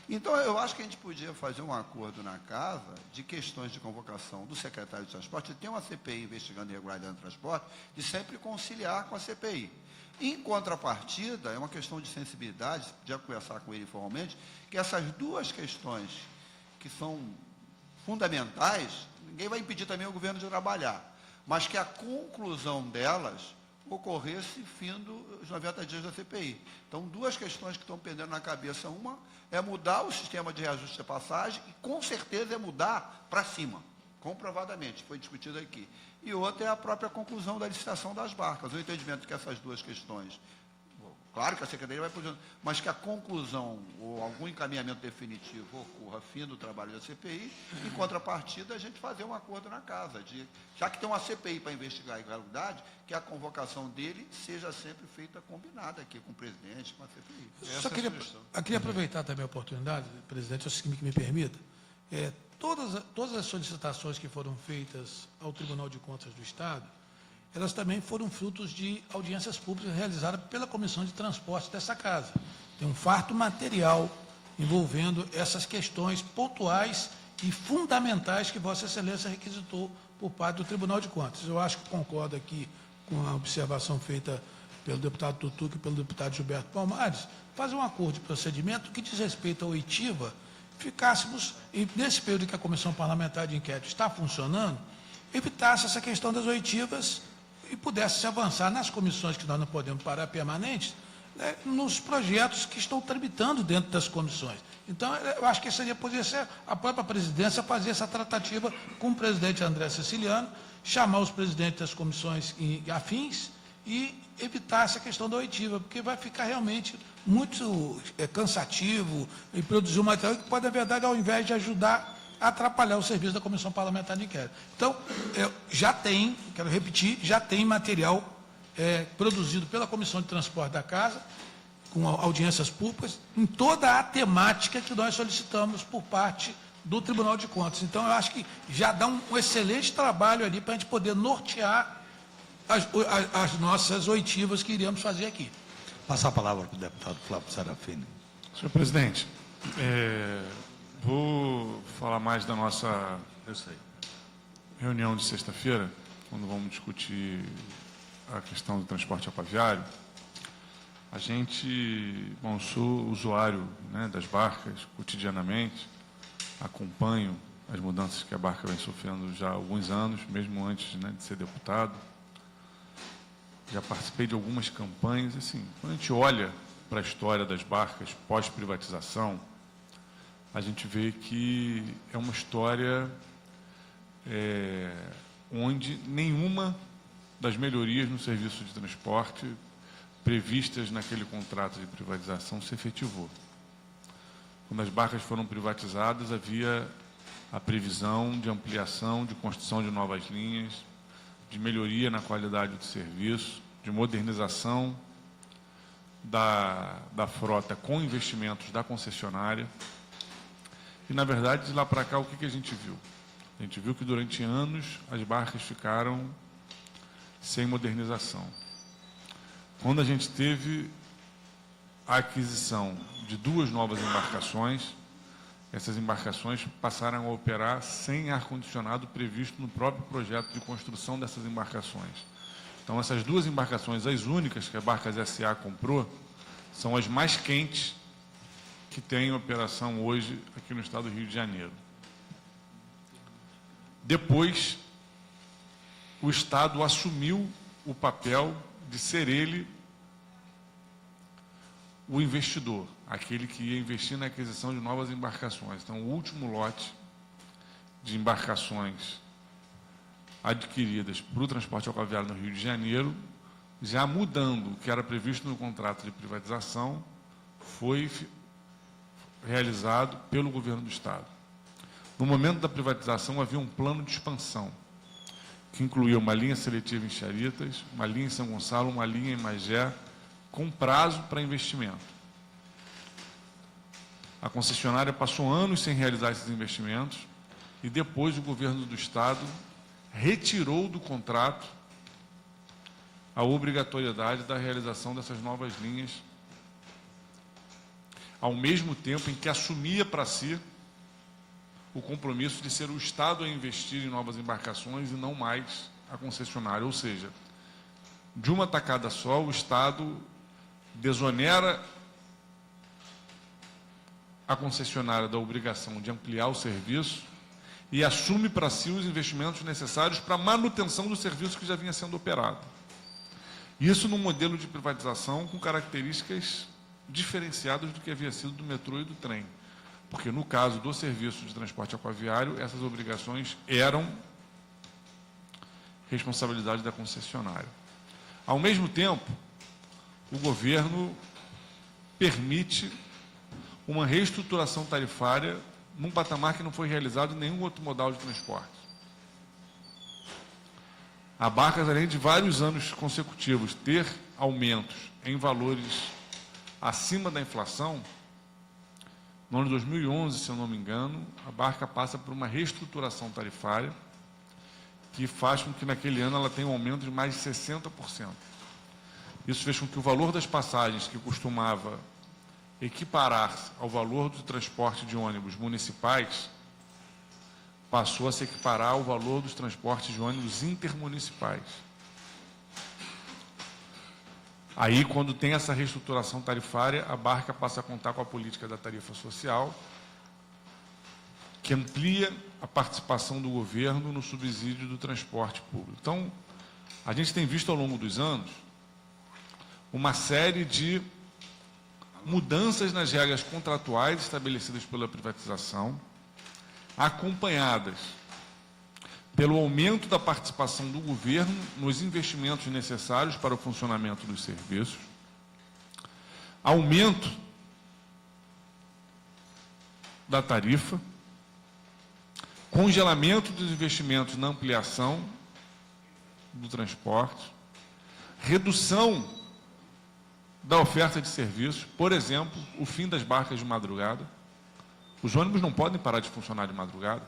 Então, eu acho que a gente podia fazer um acordo na casa de questões de convocação do secretário de Transporte, tem uma CPI investigando irregularidade no transporte, de sempre conciliar com a CPI. Em contrapartida, é uma questão de sensibilidade, podia conversar com ele informalmente, que essas 2 questões que são fundamentais, ninguém vai impedir também o governo de trabalhar, mas que a conclusão delas ocorresse findo os 90 dias da CPI. Então, 2 questões que estão pendendo na cabeça. Uma é mudar o sistema de reajuste de passagem e, com certeza, é mudar para cima, comprovadamente, foi discutido aqui. E outra é a própria conclusão da licitação das barcas. O entendimento que essas 2 questões, claro que a Secretaria vai posicionar, mas que a conclusão ou algum encaminhamento definitivo ocorra fim do trabalho da CPI, em contrapartida, a gente fazer um acordo na casa, já que tem uma CPI para investigar a irregularidade, que a convocação dele seja sempre feita combinada aqui com o presidente, com a CPI. Só queria aproveitar também a oportunidade, presidente, se me permita, todas as solicitações que foram feitas ao Tribunal de Contas do Estado, elas também foram frutos de audiências públicas realizadas pela Comissão de Transporte dessa casa. Tem um farto material envolvendo essas questões pontuais e fundamentais que Vossa Excelência requisitou por parte do Tribunal de Contas. Eu acho que concordo aqui com a observação feita pelo deputado Tutuca e pelo deputado Gilberto Palmares, fazer um acordo de procedimento que diz respeito à oitiva, ficássemos, e nesse período que a Comissão Parlamentar de Inquérito está funcionando, evitasse essa questão das oitivas e pudesse se avançar nas comissões que nós não podemos parar permanentes, né, nos projetos que estão tramitando dentro das comissões. Então, eu acho que poderia ser a própria presidência fazer essa tratativa com o presidente André Siciliano, chamar os presidentes das comissões afins e evitar essa questão da oitiva, porque vai ficar realmente muito cansativo e produzir um material que pode, na verdade, ao invés de ajudar, atrapalhar o serviço da Comissão Parlamentar de Inquérito. Então, já tem, quero repetir, já tem material produzido pela Comissão de Transporte da Casa, com audiências públicas, em toda a temática que nós solicitamos por parte do Tribunal de Contas. Então, eu acho que já dá um excelente trabalho ali para a gente poder nortear as nossas oitivas que iríamos fazer aqui. Passar a palavra para o deputado Flávio Serafini. Senhor presidente, vou falar mais da nossa reunião de sexta-feira, quando vamos discutir a questão do transporte aquaviário. A gente, bom, sou usuário, né, das barcas cotidianamente, acompanho as mudanças que a barca vem sofrendo já há alguns anos, mesmo antes, né, de ser deputado. Já participei de algumas campanhas. Assim, quando a gente olha para a história das barcas pós-privatização, a gente vê que é uma história onde nenhuma das melhorias no serviço de transporte previstas naquele contrato de privatização se efetivou. Quando as barcas foram privatizadas, havia a previsão de ampliação, de construção de novas linhas, de melhoria na qualidade do serviço, de modernização da frota com investimentos da concessionária. E, na verdade, de lá para cá, o que a gente viu? A gente viu que, durante anos, as barcas ficaram sem modernização. Quando a gente teve a aquisição de 2 novas embarcações, essas embarcações passaram a operar sem ar-condicionado previsto no próprio projeto de construção dessas embarcações. Então, essas 2 embarcações, as únicas que a Barcas S.A. comprou, são as mais quentes que tem em operação hoje aqui no estado do Rio de Janeiro. Depois, o Estado assumiu o papel de ser ele o investidor, aquele que ia investir na aquisição de novas embarcações. Então, o último lote de embarcações adquiridas para o transporte aquaviário no Rio de Janeiro, já mudando o que era previsto no contrato de privatização, foi realizado pelo governo do Estado. No momento da privatização, havia um plano de expansão, que incluía uma linha seletiva em Charitas, uma linha em São Gonçalo, uma linha em Magé, com prazo para investimento. A concessionária passou anos sem realizar esses investimentos e depois o governo do Estado retirou do contrato a obrigatoriedade da realização dessas novas linhas, ao mesmo tempo em que assumia para si o compromisso de ser o Estado a investir em novas embarcações e não mais a concessionária. Ou seja, de uma tacada só, o Estado desonera a concessionária da obrigação de ampliar o serviço e assume para si os investimentos necessários para a manutenção do serviço que já vinha sendo operado. Isso num modelo de privatização com características diferenciadas do que havia sido do metrô e do trem. Porque, no caso do serviço de transporte aquaviário, essas obrigações eram responsabilidade da concessionária. Ao mesmo tempo, o governo permite uma reestruturação tarifária num patamar que não foi realizado em nenhum outro modal de transporte. A Barcas, além de vários anos consecutivos ter aumentos em valores acima da inflação, no ano de 2011, se eu não me engano, a Barca passa por uma reestruturação tarifária que faz com que naquele ano ela tenha um aumento de mais de 60%. Isso fez com que o valor das passagens, que costumava equiparar-se ao valor do transporte de ônibus municipais, passou a se equiparar ao valor dos transportes de ônibus intermunicipais. Aí, quando tem essa reestruturação tarifária, a Barca passa a contar com a política da tarifa social, que amplia a participação do governo no subsídio do transporte público. Então, A gente tem visto ao longo dos anos uma série de mudanças nas regras contratuais estabelecidas pela privatização, acompanhadas pelo aumento da participação do governo nos investimentos necessários para o funcionamento dos serviços, aumento da tarifa, congelamento dos investimentos na ampliação do transporte, redução da oferta de serviços, por exemplo, o fim das barcas de madrugada. Os ônibus não podem parar de funcionar de madrugada.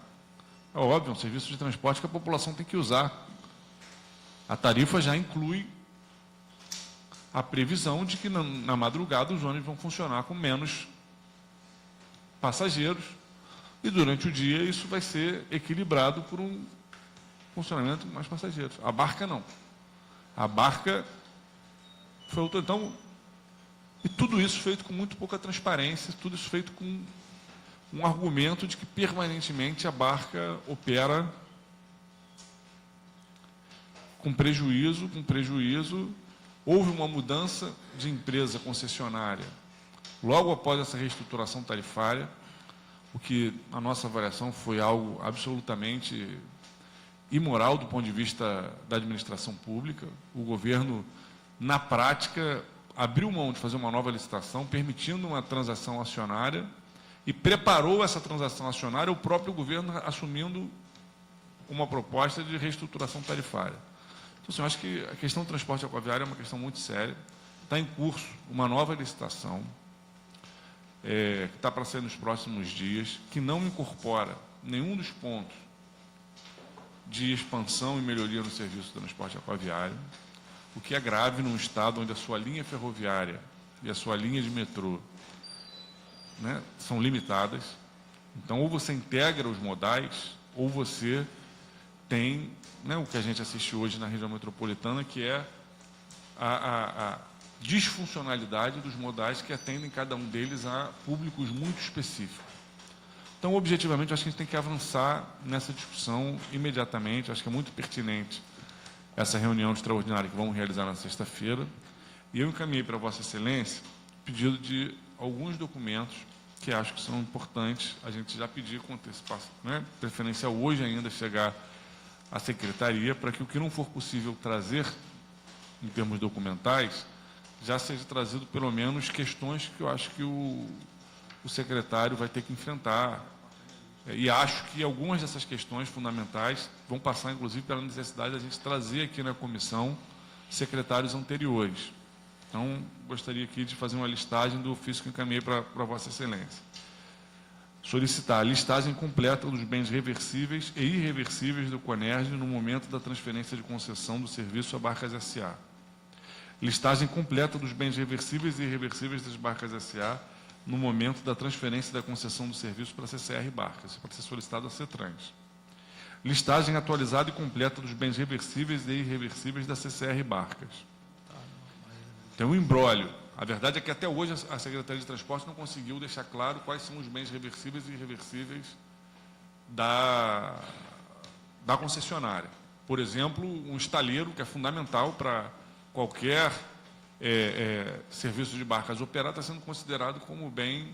É óbvio, é um serviço de transporte que a população tem que usar. A tarifa já inclui a previsão de que na madrugada os ônibus vão funcionar com menos passageiros e durante o dia isso vai ser equilibrado por um funcionamento com mais passageiros. A barca não. A barca foi outra. Então, e tudo isso feito com muito pouca transparência, tudo isso feito com um argumento de que permanentemente a barca opera com prejuízo. Houve uma mudança de empresa concessionária logo após essa reestruturação tarifária, o que, na nossa avaliação, foi algo absolutamente imoral do ponto de vista da administração pública. O governo, na prática, abriu mão de fazer uma nova licitação, permitindo uma transação acionária, e preparou essa transação acionária, o próprio governo assumindo uma proposta de reestruturação tarifária. Então, assim, eu acho que a questão do transporte aquaviário é uma questão muito séria. Está em curso uma nova licitação, que está para ser nos próximos dias, que não incorpora nenhum dos pontos de expansão e melhoria no serviço de transporte aquaviário, o que é grave num estado onde a sua linha ferroviária e a sua linha de metrô, né, são limitadas. Então, ou você integra os modais, ou você tem, né, o que a gente assiste hoje na região metropolitana, que é a disfuncionalidade dos modais que atendem cada um deles a públicos muito específicos. Então, objetivamente, acho que a gente tem que avançar nessa discussão imediatamente. Acho que é muito pertinente essa reunião extraordinária que vamos realizar na sexta-feira. E eu encaminhei para Vossa Excelência pedido de alguns documentos que acho que são importantes a gente já pedir com antecipação, né? Preferência hoje ainda chegar à Secretaria, para que o que não for possível trazer em termos documentais, já seja trazido pelo menos questões que eu acho que o secretário vai ter que enfrentar. E acho que algumas dessas questões fundamentais vão passar, inclusive, pela necessidade de a gente trazer aqui na comissão secretários anteriores. Então, gostaria aqui de fazer uma listagem do ofício que encaminhei para Vossa Excelência. Solicitar a listagem completa dos bens reversíveis e irreversíveis do CONERJ no momento da transferência de concessão do serviço a Barcas S.A. Listagem completa dos bens reversíveis e irreversíveis das Barcas S.A. no momento da transferência da concessão do serviço para a CCR Barcas, para ser solicitado a CETRANS. Listagem atualizada e completa dos bens reversíveis e irreversíveis da CCR Barcas. Tem um imbróglio. A verdade é que até hoje a Secretaria de Transporte não conseguiu deixar claro quais são os bens reversíveis e irreversíveis da concessionária. Por exemplo, um estaleiro, que é fundamental para qualquer serviço de barcas operar, está sendo considerado como bem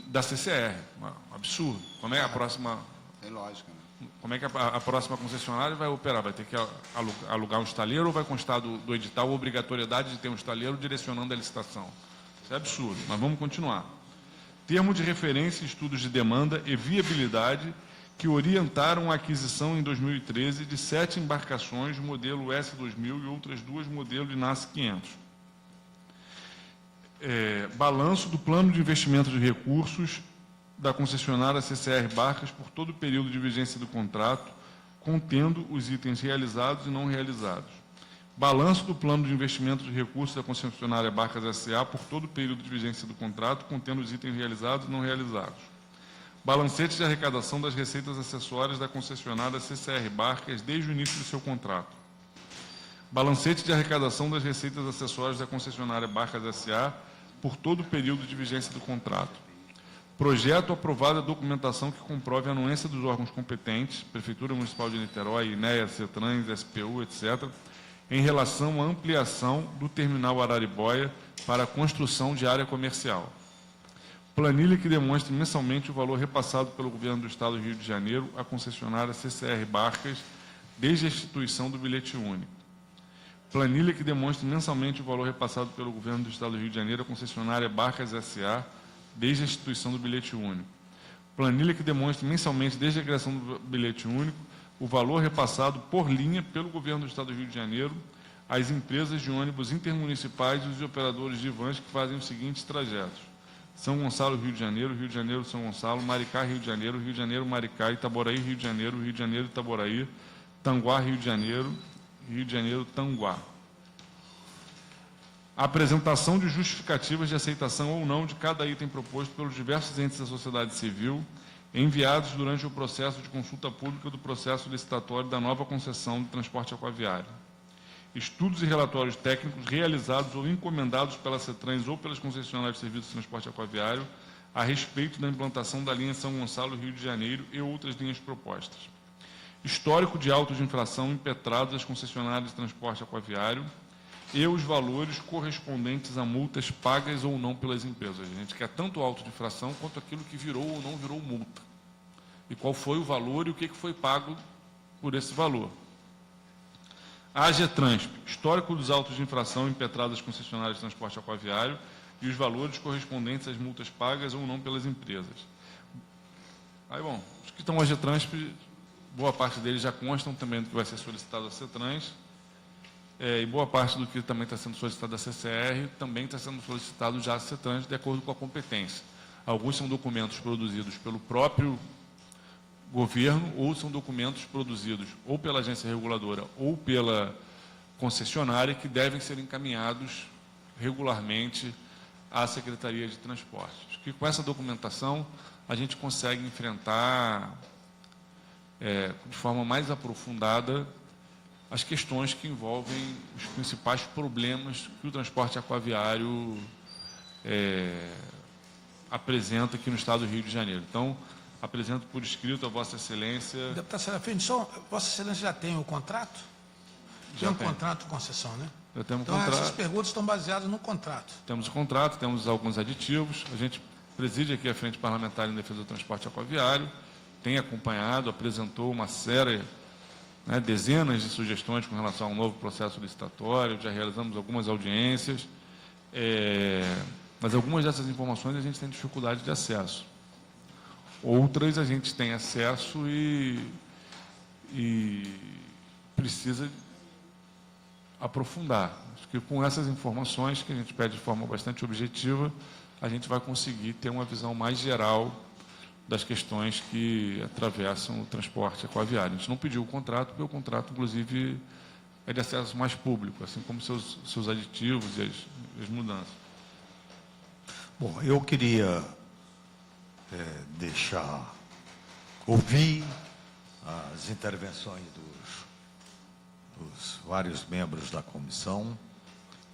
da CCR. Um absurdo. Como é a próxima... Tem lógica, né? Como é que a próxima concessionária vai operar? Vai ter que alugar um estaleiro ou vai constar do edital a obrigatoriedade de ter um estaleiro direcionando a licitação? Isso é absurdo, mas vamos continuar. Termo de referência, estudos de demanda e viabilidade que orientaram a aquisição em 2013 de 7 embarcações modelo S2000 e outras 2 modelo de NAS 500. Balanço do plano de investimento de recursos da concessionária CCR Barcas por todo o período de vigência do contrato, contendo os itens realizados e não realizados. Balanço do plano de investimento de recursos da concessionária Barcas S.A. por todo o período de vigência do contrato, contendo os itens realizados e não realizados. Balancete de arrecadação das receitas acessórias da concessionária CCR Barcas desde o início do seu contrato. Balancete de arrecadação das receitas acessórias da concessionária Barcas S.A. por todo o período de vigência do contrato. Projeto aprovado a documentação que comprove a anuência dos órgãos competentes, Prefeitura Municipal de Niterói, INEA, CETRANS, SPU, etc., em relação à ampliação do terminal Araribóia para a construção de área comercial. Planilha que demonstre mensalmente o valor repassado pelo Governo do Estado do Rio de Janeiro à concessionária CCR Barcas desde a instituição do bilhete único. Planilha que demonstre mensalmente o valor repassado pelo Governo do Estado do Rio de Janeiro à concessionária Barcas S.A. desde a instituição do bilhete único. Planilha que demonstre mensalmente, desde a criação do bilhete único, o valor repassado por linha pelo Governo do Estado do Rio de Janeiro às empresas de ônibus intermunicipais e os operadores de vans que fazem os seguintes trajetos: São Gonçalo, Rio de Janeiro, São Gonçalo, Maricá, Rio de Janeiro, Maricá, Itaboraí, Rio de Janeiro, Itaboraí, Tanguá, Rio de Janeiro, Tanguá. A apresentação de justificativas de aceitação ou não de cada item proposto pelos diversos entes da sociedade civil, enviados durante o processo de consulta pública do processo licitatório da nova concessão de transporte aquaviário. Estudos e relatórios técnicos realizados ou encomendados pela CETRANS ou pelas concessionárias de serviços de transporte aquaviário a respeito da implantação da linha São Gonçalo, Rio de Janeiro e outras linhas propostas. Histórico de autos de infração impetrados às concessionárias de transporte aquaviário e os valores correspondentes a multas pagas ou não pelas empresas. A gente quer tanto o auto de infração quanto aquilo que virou ou não virou multa. E qual foi o valor e o que foi pago por esse valor. A AGETRANSP, histórico dos autos de infração impetrados às concessionárias de transporte aquaviário e os valores correspondentes às multas pagas ou não pelas empresas. Aí, bom, os que estão na AGETRANSP, boa parte deles já constam também do que vai ser solicitado à CETRANS, e boa parte do que também está sendo solicitado à CCR também está sendo solicitado já à CETRANS, de acordo com a competência. Alguns são documentos produzidos pelo próprio governo, ou são documentos produzidos ou pela agência reguladora ou pela concessionária, que devem ser encaminhados regularmente à Secretaria de Transportes. Acho que com essa documentação a gente consegue enfrentar de forma mais aprofundada as questões que envolvem os principais problemas que o transporte aquaviário apresenta aqui no Estado do Rio de Janeiro. Então, apresento por escrito a Vossa Excelência. Deputado Serafim, Vossa Excelência já tem o contrato? Tem um contrato de concessão, né? Já temos Então, contrato. essas perguntas estão baseadas no contrato. Temos o contrato, temos alguns aditivos. A gente preside aqui a Frente Parlamentar em Defesa do Transporte Aquaviário, tem acompanhado, apresentou uma série, dezenas de sugestões com relação a um novo processo licitatório, já realizamos algumas audiências, mas algumas dessas informações a gente tem dificuldade de acesso. Outras a gente tem acesso e precisa aprofundar. Acho que com essas informações, que a gente pede de forma bastante objetiva, a gente vai conseguir ter uma visão mais geral das questões que atravessam o transporte aquaviário. A gente não pediu o contrato, porque o contrato, inclusive, é de acesso mais público, assim como seus aditivos e as mudanças. Bom, eu queria ouvir as intervenções dos vários membros da comissão.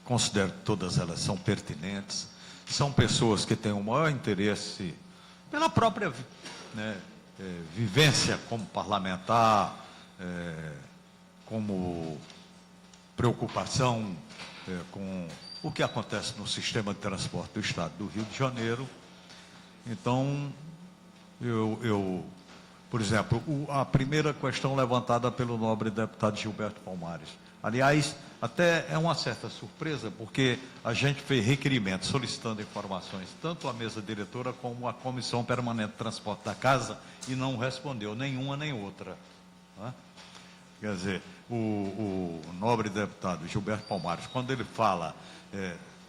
Considero que todas elas são pertinentes, são pessoas que têm o maior interesse pela própria vivência como parlamentar, como preocupação com o que acontece no sistema de transporte do Estado do Rio de Janeiro. Então, por exemplo, a primeira questão levantada pelo nobre deputado Gilberto Palmares. Aliás, até é uma certa surpresa, porque a gente fez requerimentos solicitando informações, tanto à mesa diretora como à Comissão Permanente de Transporte da Casa, e não respondeu nenhuma nem outra. Né? Quer dizer, o nobre deputado Gilberto Palmares, quando ele fala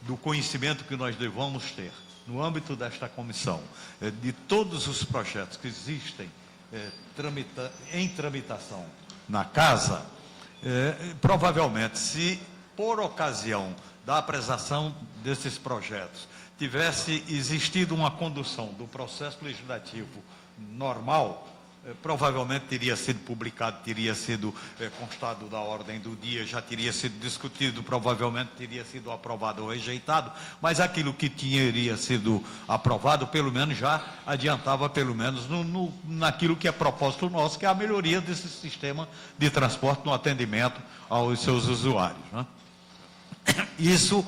do conhecimento que nós devamos ter, no âmbito desta comissão, de todos os projetos que existem em tramitação na Casa, provavelmente, se por ocasião da apresentação desses projetos tivesse existido uma condução do processo legislativo normal, provavelmente teria sido publicado, teria sido constado da ordem do dia, já teria sido discutido, provavelmente teria sido aprovado ou rejeitado, mas aquilo que teria sido aprovado, pelo menos já adiantava, pelo menos naquilo que é propósito nosso, que é a melhoria desse sistema de transporte no atendimento aos seus usuários, né? Isso,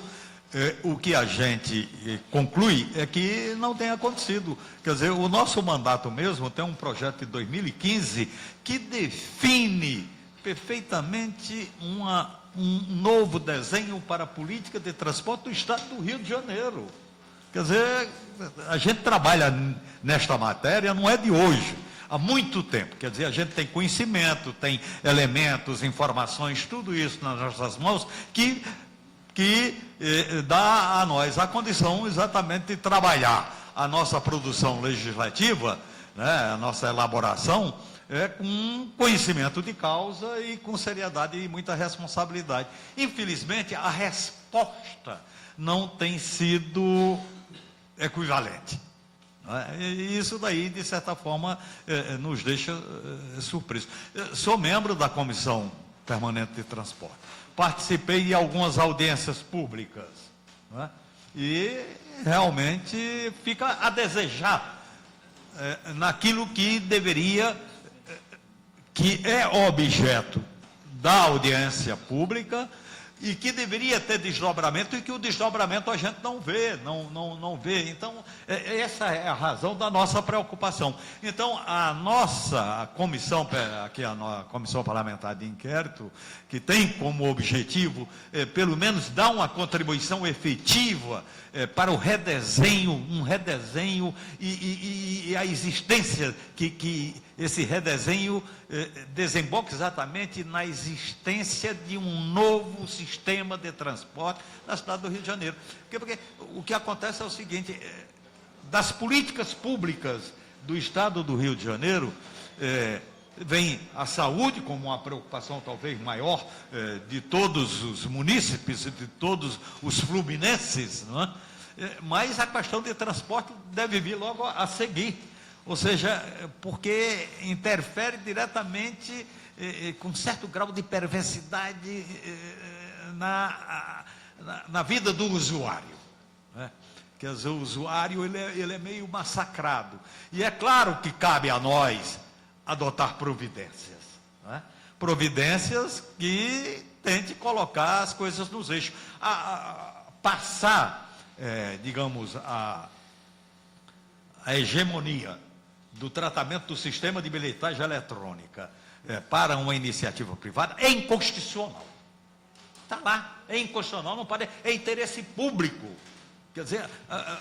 o que a gente conclui é que não tem acontecido. Quer dizer, o nosso mandato mesmo tem um projeto de 2015 que define perfeitamente um novo desenho para a política de transporte do Estado do Rio de Janeiro. Quer dizer, a gente trabalha nesta matéria, não é de hoje, há muito tempo. Quer dizer, a gente tem conhecimento, tem elementos, informações, tudo isso nas nossas mãos, que dá a nós a condição exatamente de trabalhar a nossa produção legislativa, né, a nossa elaboração, com conhecimento de causa e com seriedade e muita responsabilidade. Infelizmente, a resposta não tem sido equivalente. E isso daí, de certa forma, nos deixa surpresos. Sou membro da Comissão Permanente de Transporte. Participei de algumas audiências públicas, né? E realmente fica a desejar naquilo que deveria, que é objeto da audiência pública e que deveria ter desdobramento, e que o desdobramento a gente não vê, não vê. Então, essa é a razão da nossa preocupação. Então, a nossa comissão, aqui a Comissão Parlamentar de Inquérito, que tem como objetivo, pelo menos, dar uma contribuição efetiva para o redesenho, e a existência, que esse redesenho desemboca exatamente na existência de um novo sistema de transporte na cidade do Rio de Janeiro. Porque o que acontece é o seguinte: das políticas públicas do Estado do Rio de Janeiro, vem a saúde como uma preocupação talvez maior de todos os munícipes, de todos os fluminenses, não é? Mas a questão de transporte deve vir logo a seguir. Ou seja, porque interfere diretamente, com certo grau de perversidade, na vida do usuário, né? Quer dizer, o usuário ele é meio massacrado. E é claro que cabe a nós adotar providências, né? Providências que tente colocar as coisas nos eixos. Passar, digamos, a hegemonia do tratamento do sistema de bilhetagem eletrônica para uma iniciativa privada é inconstitucional. Está lá, é inconstitucional, não pode, é interesse público. Quer dizer,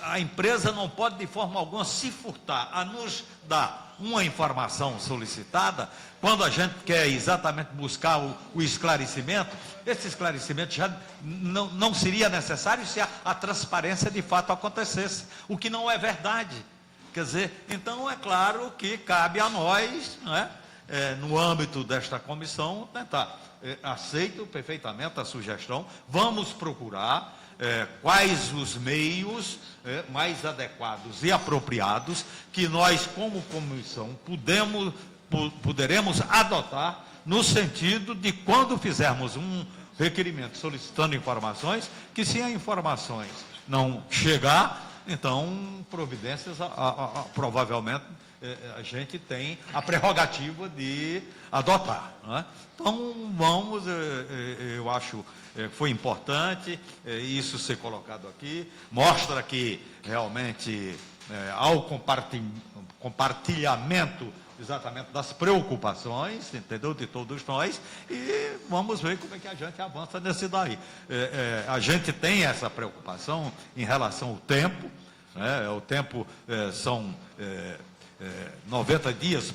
a empresa não pode de forma alguma se furtar a nos dar uma informação solicitada, quando a gente quer exatamente buscar o esclarecimento. Esse esclarecimento já não seria necessário se a transparência de fato acontecesse, o que não é verdade. Quer dizer, então é claro que cabe a nós, né, no âmbito desta comissão, tentar. Aceito perfeitamente a sugestão, vamos procurar quais os meios mais adequados e apropriados que nós, como comissão, poderemos adotar no sentido de, quando fizermos um requerimento solicitando informações, que se as informações não chegar, então, providências, provavelmente, a gente tem a prerrogativa de adotar, não é? Então, vamos, eu acho que foi importante isso ser colocado aqui, mostra que, realmente, há o compartilhamento exatamente das preocupações, entendeu, de todos nós, e vamos ver como é que a gente avança nesse daí. A gente tem essa preocupação em relação ao tempo, né? O tempo são 90 dias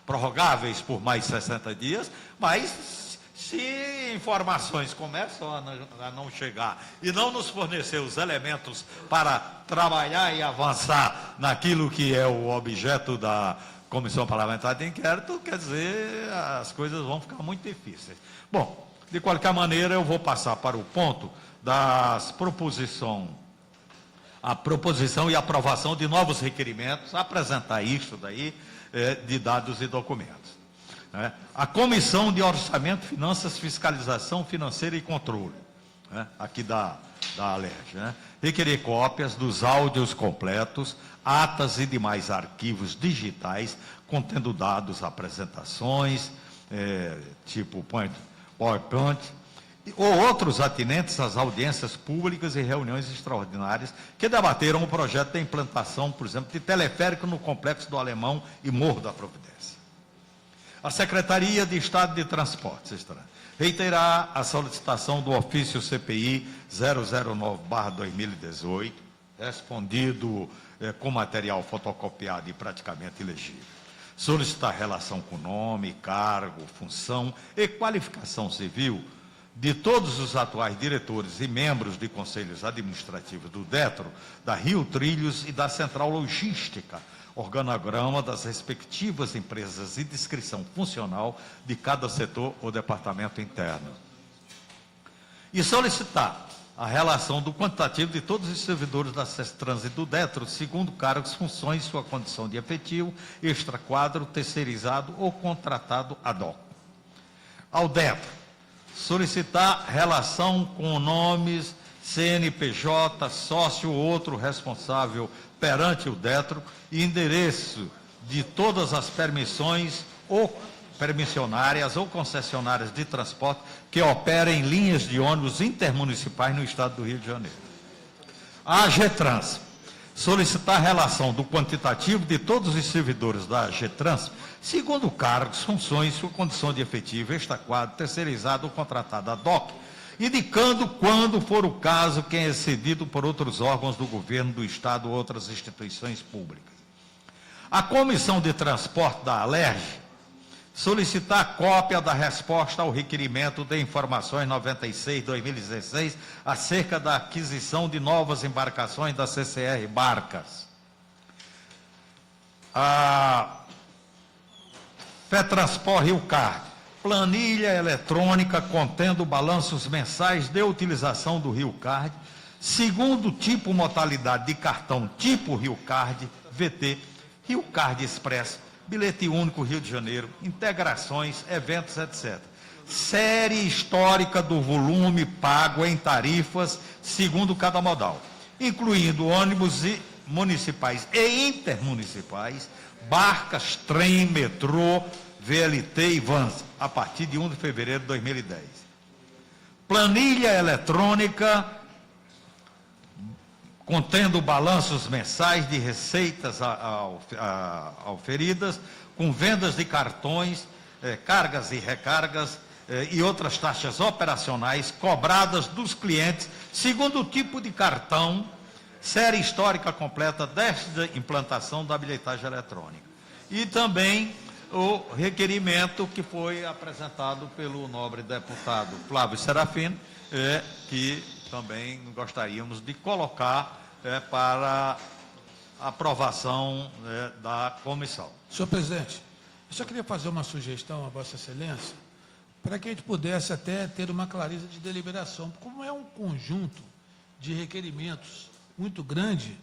prorrogáveis por mais 60 dias, mas se informações começam a não chegar e não nos fornecer os elementos para trabalhar e avançar naquilo que é o objeto da Comissão Parlamentar de Inquérito, quer dizer, as coisas vão ficar muito difíceis. Bom, de qualquer maneira, eu vou passar para o ponto das a proposição e aprovação de novos requerimentos, apresentar isso daí, de dados e documentos. Né? A Comissão de Orçamento, Finanças, Fiscalização Financeira e Controle, né? Aqui da Alerj, né? Requerer cópias dos áudios completos, atas e demais arquivos digitais contendo dados, apresentações, tipo PowerPoint, ou outros atinentes às audiências públicas e reuniões extraordinárias que debateram o projeto de implantação, por exemplo, de teleférico no Complexo do Alemão e Morro da Providência. A Secretaria de Estado de Transportes reiterar a solicitação do ofício CPI 009/2018, respondido com material fotocopiado e praticamente ilegível. Solicitar relação com nome, cargo, função e qualificação civil de todos os atuais diretores e membros de conselhos administrativos do DETRO, da Rio Trilhos e da Central Logística, organograma das respectivas empresas e descrição funcional de cada setor ou departamento interno. E solicitar a relação do quantitativo de todos os servidores da CESTRANS e do DETRO, segundo cargos, funções, sua condição de efetivo, extraquadro, terceirizado ou contratado ad hoc. Ao DETRO, solicitar relação com nomes, CNPJ, sócio ou outro responsável perante o DETRO e endereço de todas as permissões ou permissionárias ou concessionárias de transporte que operem em linhas de ônibus intermunicipais no estado do Rio de Janeiro. A AGETRANS, solicitar a relação do quantitativo de todos os servidores da AGETRANS, segundo cargos, funções, sua condição de efetivo, extraquadro, terceirizado ou contratado ad hoc, indicando, quando for o caso, quem é cedido por outros órgãos do governo do estado ou outras instituições públicas. A Comissão de Transporte da Alerj, solicitar cópia da resposta ao requerimento de informações 96/2016 acerca da aquisição de novas embarcações da CCR Barcas. A FETransport Rio Card, planilha eletrônica contendo balanços mensais de utilização do Rio Card, segundo tipo modalidade de cartão tipo Rio Card, VT, Rio Card Express, bilhete único Rio de Janeiro, integrações, eventos, etc. Série histórica do volume pago em tarifas, segundo cada modal, incluindo ônibus municipais e intermunicipais, barcas, trem, metrô, VLT e vans, a partir de 1 de fevereiro de 2010. Planilha eletrônica contendo balanços mensais de receitas auferidas, com vendas de cartões, cargas e recargas e outras taxas operacionais cobradas dos clientes, segundo o tipo de cartão, série histórica completa desde a implantação da bilhetagem eletrônica. E também o requerimento que foi apresentado pelo nobre deputado Flávio Serafino, que também gostaríamos de colocar para aprovação da comissão. Senhor presidente, eu só queria fazer uma sugestão a Vossa Excelência, para que a gente pudesse até ter uma clareza de deliberação. Como é um conjunto de requerimentos muito grande,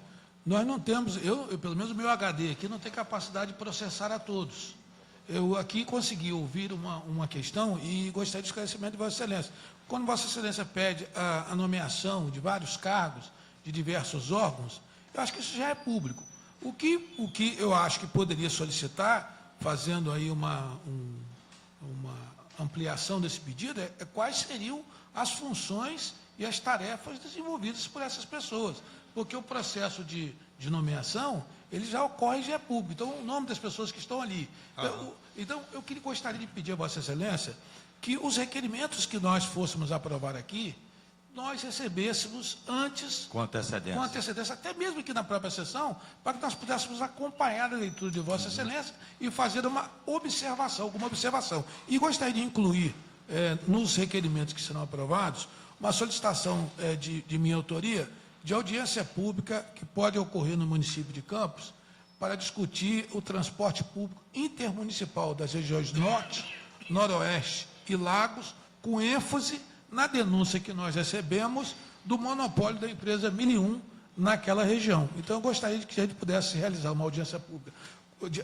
nós não temos, eu pelo menos o meu HD aqui não tem capacidade de processar a todos. Eu aqui consegui ouvir uma questão e gostaria de esclarecimento de Vossa Excelência. Quando Vossa Excelência pede a nomeação de vários cargos, de diversos órgãos, eu acho que isso já é público. O que eu acho que poderia solicitar, fazendo aí uma ampliação desse pedido, é quais seriam as funções e as tarefas desenvolvidas por essas pessoas. Porque o processo de nomeação, ele já ocorre e já é público. Então, o nome das pessoas que estão ali. Então, eu gostaria de pedir a Vossa Excelência que os requerimentos que nós fôssemos aprovar aqui, nós recebêssemos antes, Com antecedência. até mesmo aqui na própria sessão, para que nós pudéssemos acompanhar a leitura de Vossa Excelência e fazer alguma observação. E gostaria de incluir, nos requerimentos que serão aprovados, uma solicitação de minha autoria, de audiência pública que pode ocorrer no município de Campos, para discutir o transporte público intermunicipal das regiões Norte, Noroeste e Lagos, com ênfase na denúncia que nós recebemos do monopólio da empresa 1001 naquela região. Então, eu gostaria de que a gente pudesse realizar uma audiência pública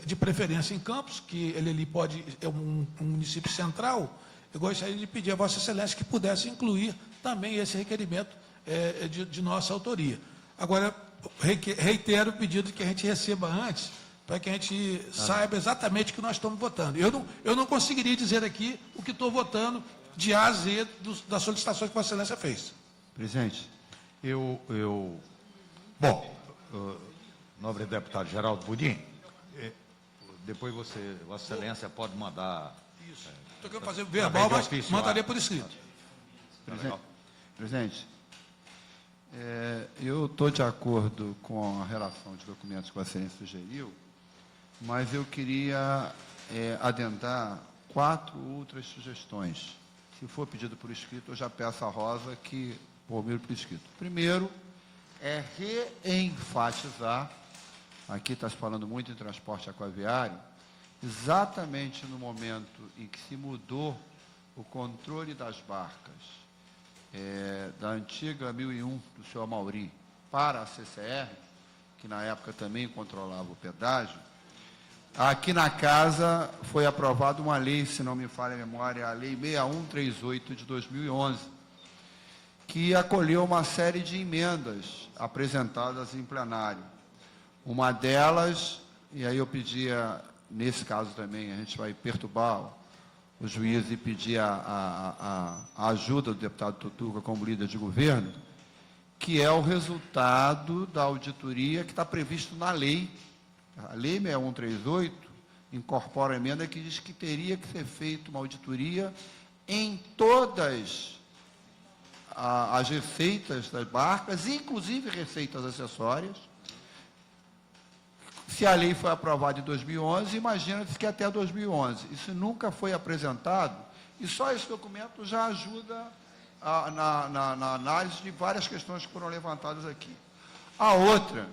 de preferência em Campos, que ele ali é um município central. Eu gostaria de pedir a Vossa Excelência que pudesse incluir também esse requerimento de nossa autoria. Agora, reitero o pedido que a gente receba antes, para que a gente saiba exatamente o que nós estamos votando. Eu não conseguiria dizer aqui o que estou votando de A a Z das solicitações que Vossa Excelência fez. Presidente, Bom, nobre deputado Geraldo Pudim, depois Vossa Excelência pode mandar. Isso. Estou querendo fazer verbal, mas ofício, mandaria por escrito. presidente, eu estou de acordo com a relação de documentos que Vossa Excelência sugeriu, mas eu queria adendar 4 outras sugestões. Se for pedido por escrito, eu já peço à Rosa que promulgue por escrito. Primeiro, reenfatizar, aqui está se falando muito em transporte aquaviário, exatamente no momento em que se mudou o controle das barcas da antiga 1001 do senhor Amauri para a CCR, que na época também controlava o pedágio, aqui na casa foi aprovada uma lei, se não me falha a memória, a Lei 6138 de 2011, que acolheu uma série de emendas apresentadas em plenário. Uma delas, e aí eu pedia, nesse caso também, a gente vai perturbar o juiz e pedir a ajuda do deputado Tutuca como líder de governo, que é o resultado da auditoria que está previsto na lei. A Lei 6138 incorpora a emenda que diz que teria que ser feita uma auditoria em todas as receitas das barcas, inclusive receitas acessórias. Se a lei foi aprovada em 2011, imagina-se que até 2011. Isso nunca foi apresentado, e só esse documento já ajuda na análise de várias questões que foram levantadas aqui. A outra,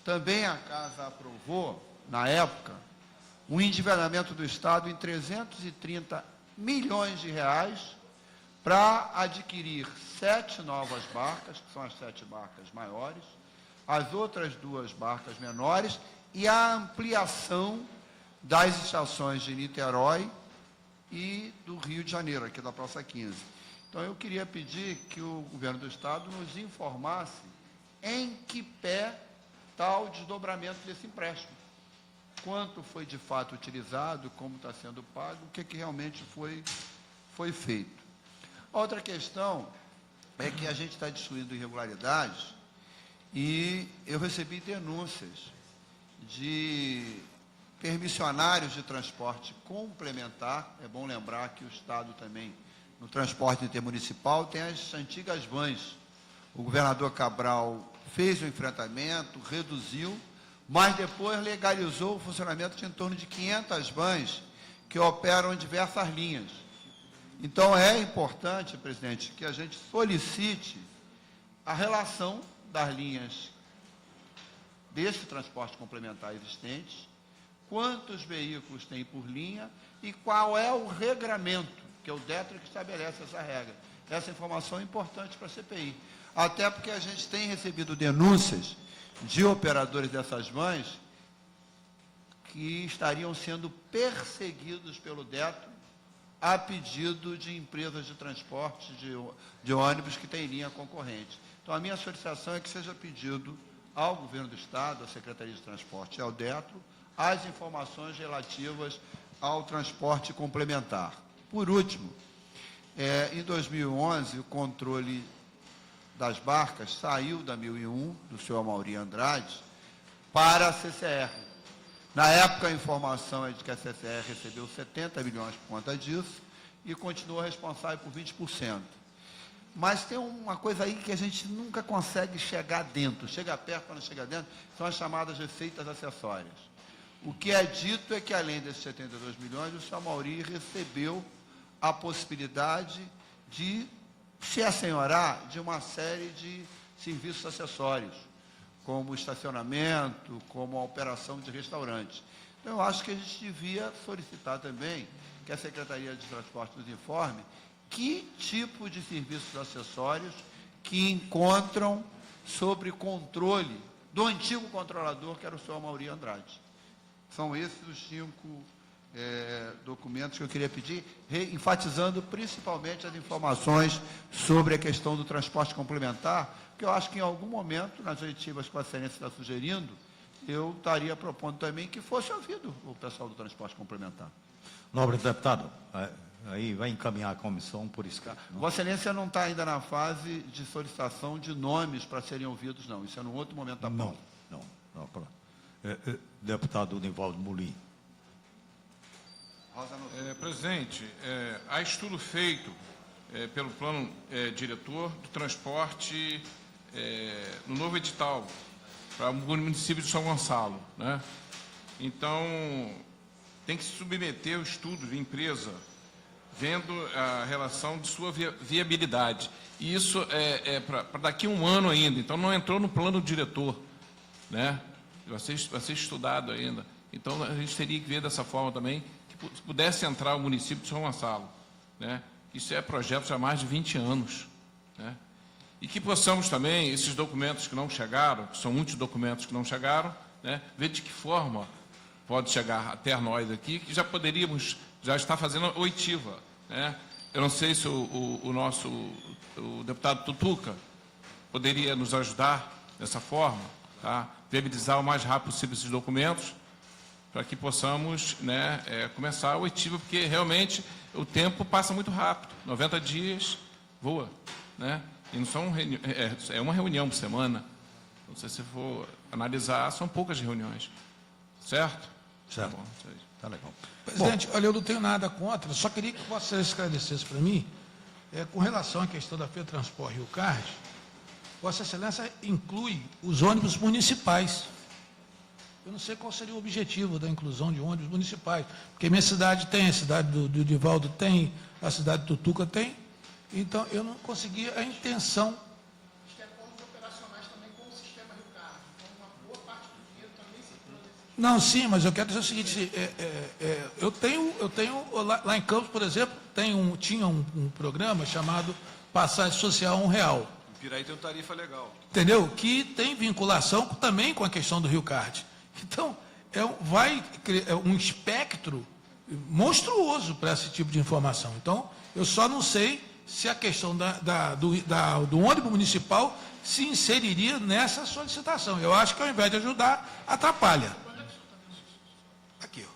também a Casa aprovou, na época, um endividamento do Estado em 330 milhões de reais para adquirir 7 novas barcas, que são as 7 barcas maiores, as outras 2 barcas menores e a ampliação das estações de Niterói e do Rio de Janeiro, aqui da Praça 15. Então, eu queria pedir que o governo do Estado nos informasse em que pé está o desdobramento desse empréstimo. Quanto foi de fato utilizado, como está sendo pago, o que realmente foi feito. Outra questão é que a gente está destruindo irregularidades e eu recebi denúncias de permissionários de transporte complementar. É bom lembrar que o Estado também, no transporte intermunicipal, tem as antigas vans. O governador Cabral fez o enfrentamento, reduziu, mas depois legalizou o funcionamento de em torno de 500 vans que operam em diversas linhas. Então, é importante, presidente, que a gente solicite a relação das linhas desse transporte complementar existentes, quantos veículos tem por linha e qual é o regramento, que é o DETRA que estabelece essa regra. Essa informação é importante para a CPI. Até porque a gente tem recebido denúncias de operadores dessas vans que estariam sendo perseguidos pelo DETRA a pedido de empresas de transporte de ônibus que têm linha concorrente. Então, a minha solicitação é que seja pedido ao Governo do Estado, à Secretaria de Transporte e ao DETRO, as informações relativas ao transporte complementar. Por último, em 2011, o controle das barcas saiu da 1001, do senhor Amauri Andrade, para a CCR. Na época, a informação é de que a CCR recebeu 70 milhões por conta disso e continua responsável por 20%. Mas tem uma coisa aí que a gente nunca consegue chegar dentro. Chega perto, mas não chega dentro, são as chamadas receitas acessórias. O que é dito é que, além desses 72 milhões, o senhor Amauri recebeu a possibilidade de se assenhorar de uma série de serviços acessórios, como estacionamento, como a operação de restaurantes. Então, eu acho que a gente devia solicitar também que a Secretaria de Transporte nos informe que tipo de serviços acessórios que encontram sob controle do antigo controlador, que era o senhor Amauri Andrade. São esses os 5 documentos que eu queria pedir, enfatizando principalmente as informações sobre a questão do transporte complementar, que eu acho que em algum momento, nas oitivas que a Excelência está sugerindo, eu estaria propondo também que fosse ouvido o pessoal do transporte complementar. Nobre deputado, aí vai encaminhar a comissão por escrito. Vossa Excelência não está ainda na fase de solicitação de nomes para serem ouvidos, não. Isso é num outro momento da pauta. Não. Deputado Nivaldo Mulim. Presidente, há estudo feito pelo plano diretor do transporte no novo edital para o município de São Gonçalo, né? Então, tem que se submeter ao estudo de empresa, vendo a relação de sua viabilidade. E isso é para daqui a um ano ainda, então não entrou no plano diretor, né? Vai ser estudado ainda. Então, a gente teria que ver dessa forma também, que pudesse entrar o município de São Gonçalo, né? Isso é projeto há mais de 20 anos, né? E que possamos também, esses documentos que não chegaram, que são muitos documentos que não chegaram, né, ver de que forma pode chegar até nós aqui, que já poderíamos já estar fazendo a oitiva, né? Eu não sei se o deputado Tutuca poderia nos ajudar dessa forma, tá? Viabilizar o mais rápido possível esses documentos, para que possamos, né, começar a oitiva, porque realmente o tempo passa muito rápido. 90 dias voa, né? E não são é uma reunião por semana. Não sei se for analisar, são poucas reuniões. Certo? Certo. Tá bom, isso aí. Tá legal. Presidente, olha, eu não tenho nada contra, só queria que você esclarecesse para mim, com relação à questão da FETransport Rio Card, Vossa Excelência inclui os ônibus municipais. Eu não sei qual seria o objetivo da inclusão de ônibus municipais, porque minha cidade tem, a cidade do Divaldo tem, a cidade do Tutuca tem, então eu não consegui a intenção. Os pontos operacionais também com o sistema Rio Card, então uma boa parte do dinheiro também circula nesse. Não, sim, mas eu quero dizer o seguinte, eu tenho lá em Campos, por exemplo, tinha um programa chamado Passagem Social R$1. Em Piraí tem uma tarifa legal. Entendeu? Que tem vinculação também com a questão do Rio Card. Então, vai um espectro monstruoso para esse tipo de informação. Então, eu só não sei se a questão do ônibus municipal se inseriria nessa solicitação. Eu acho que, ao invés de ajudar, atrapalha. Aqui, ó.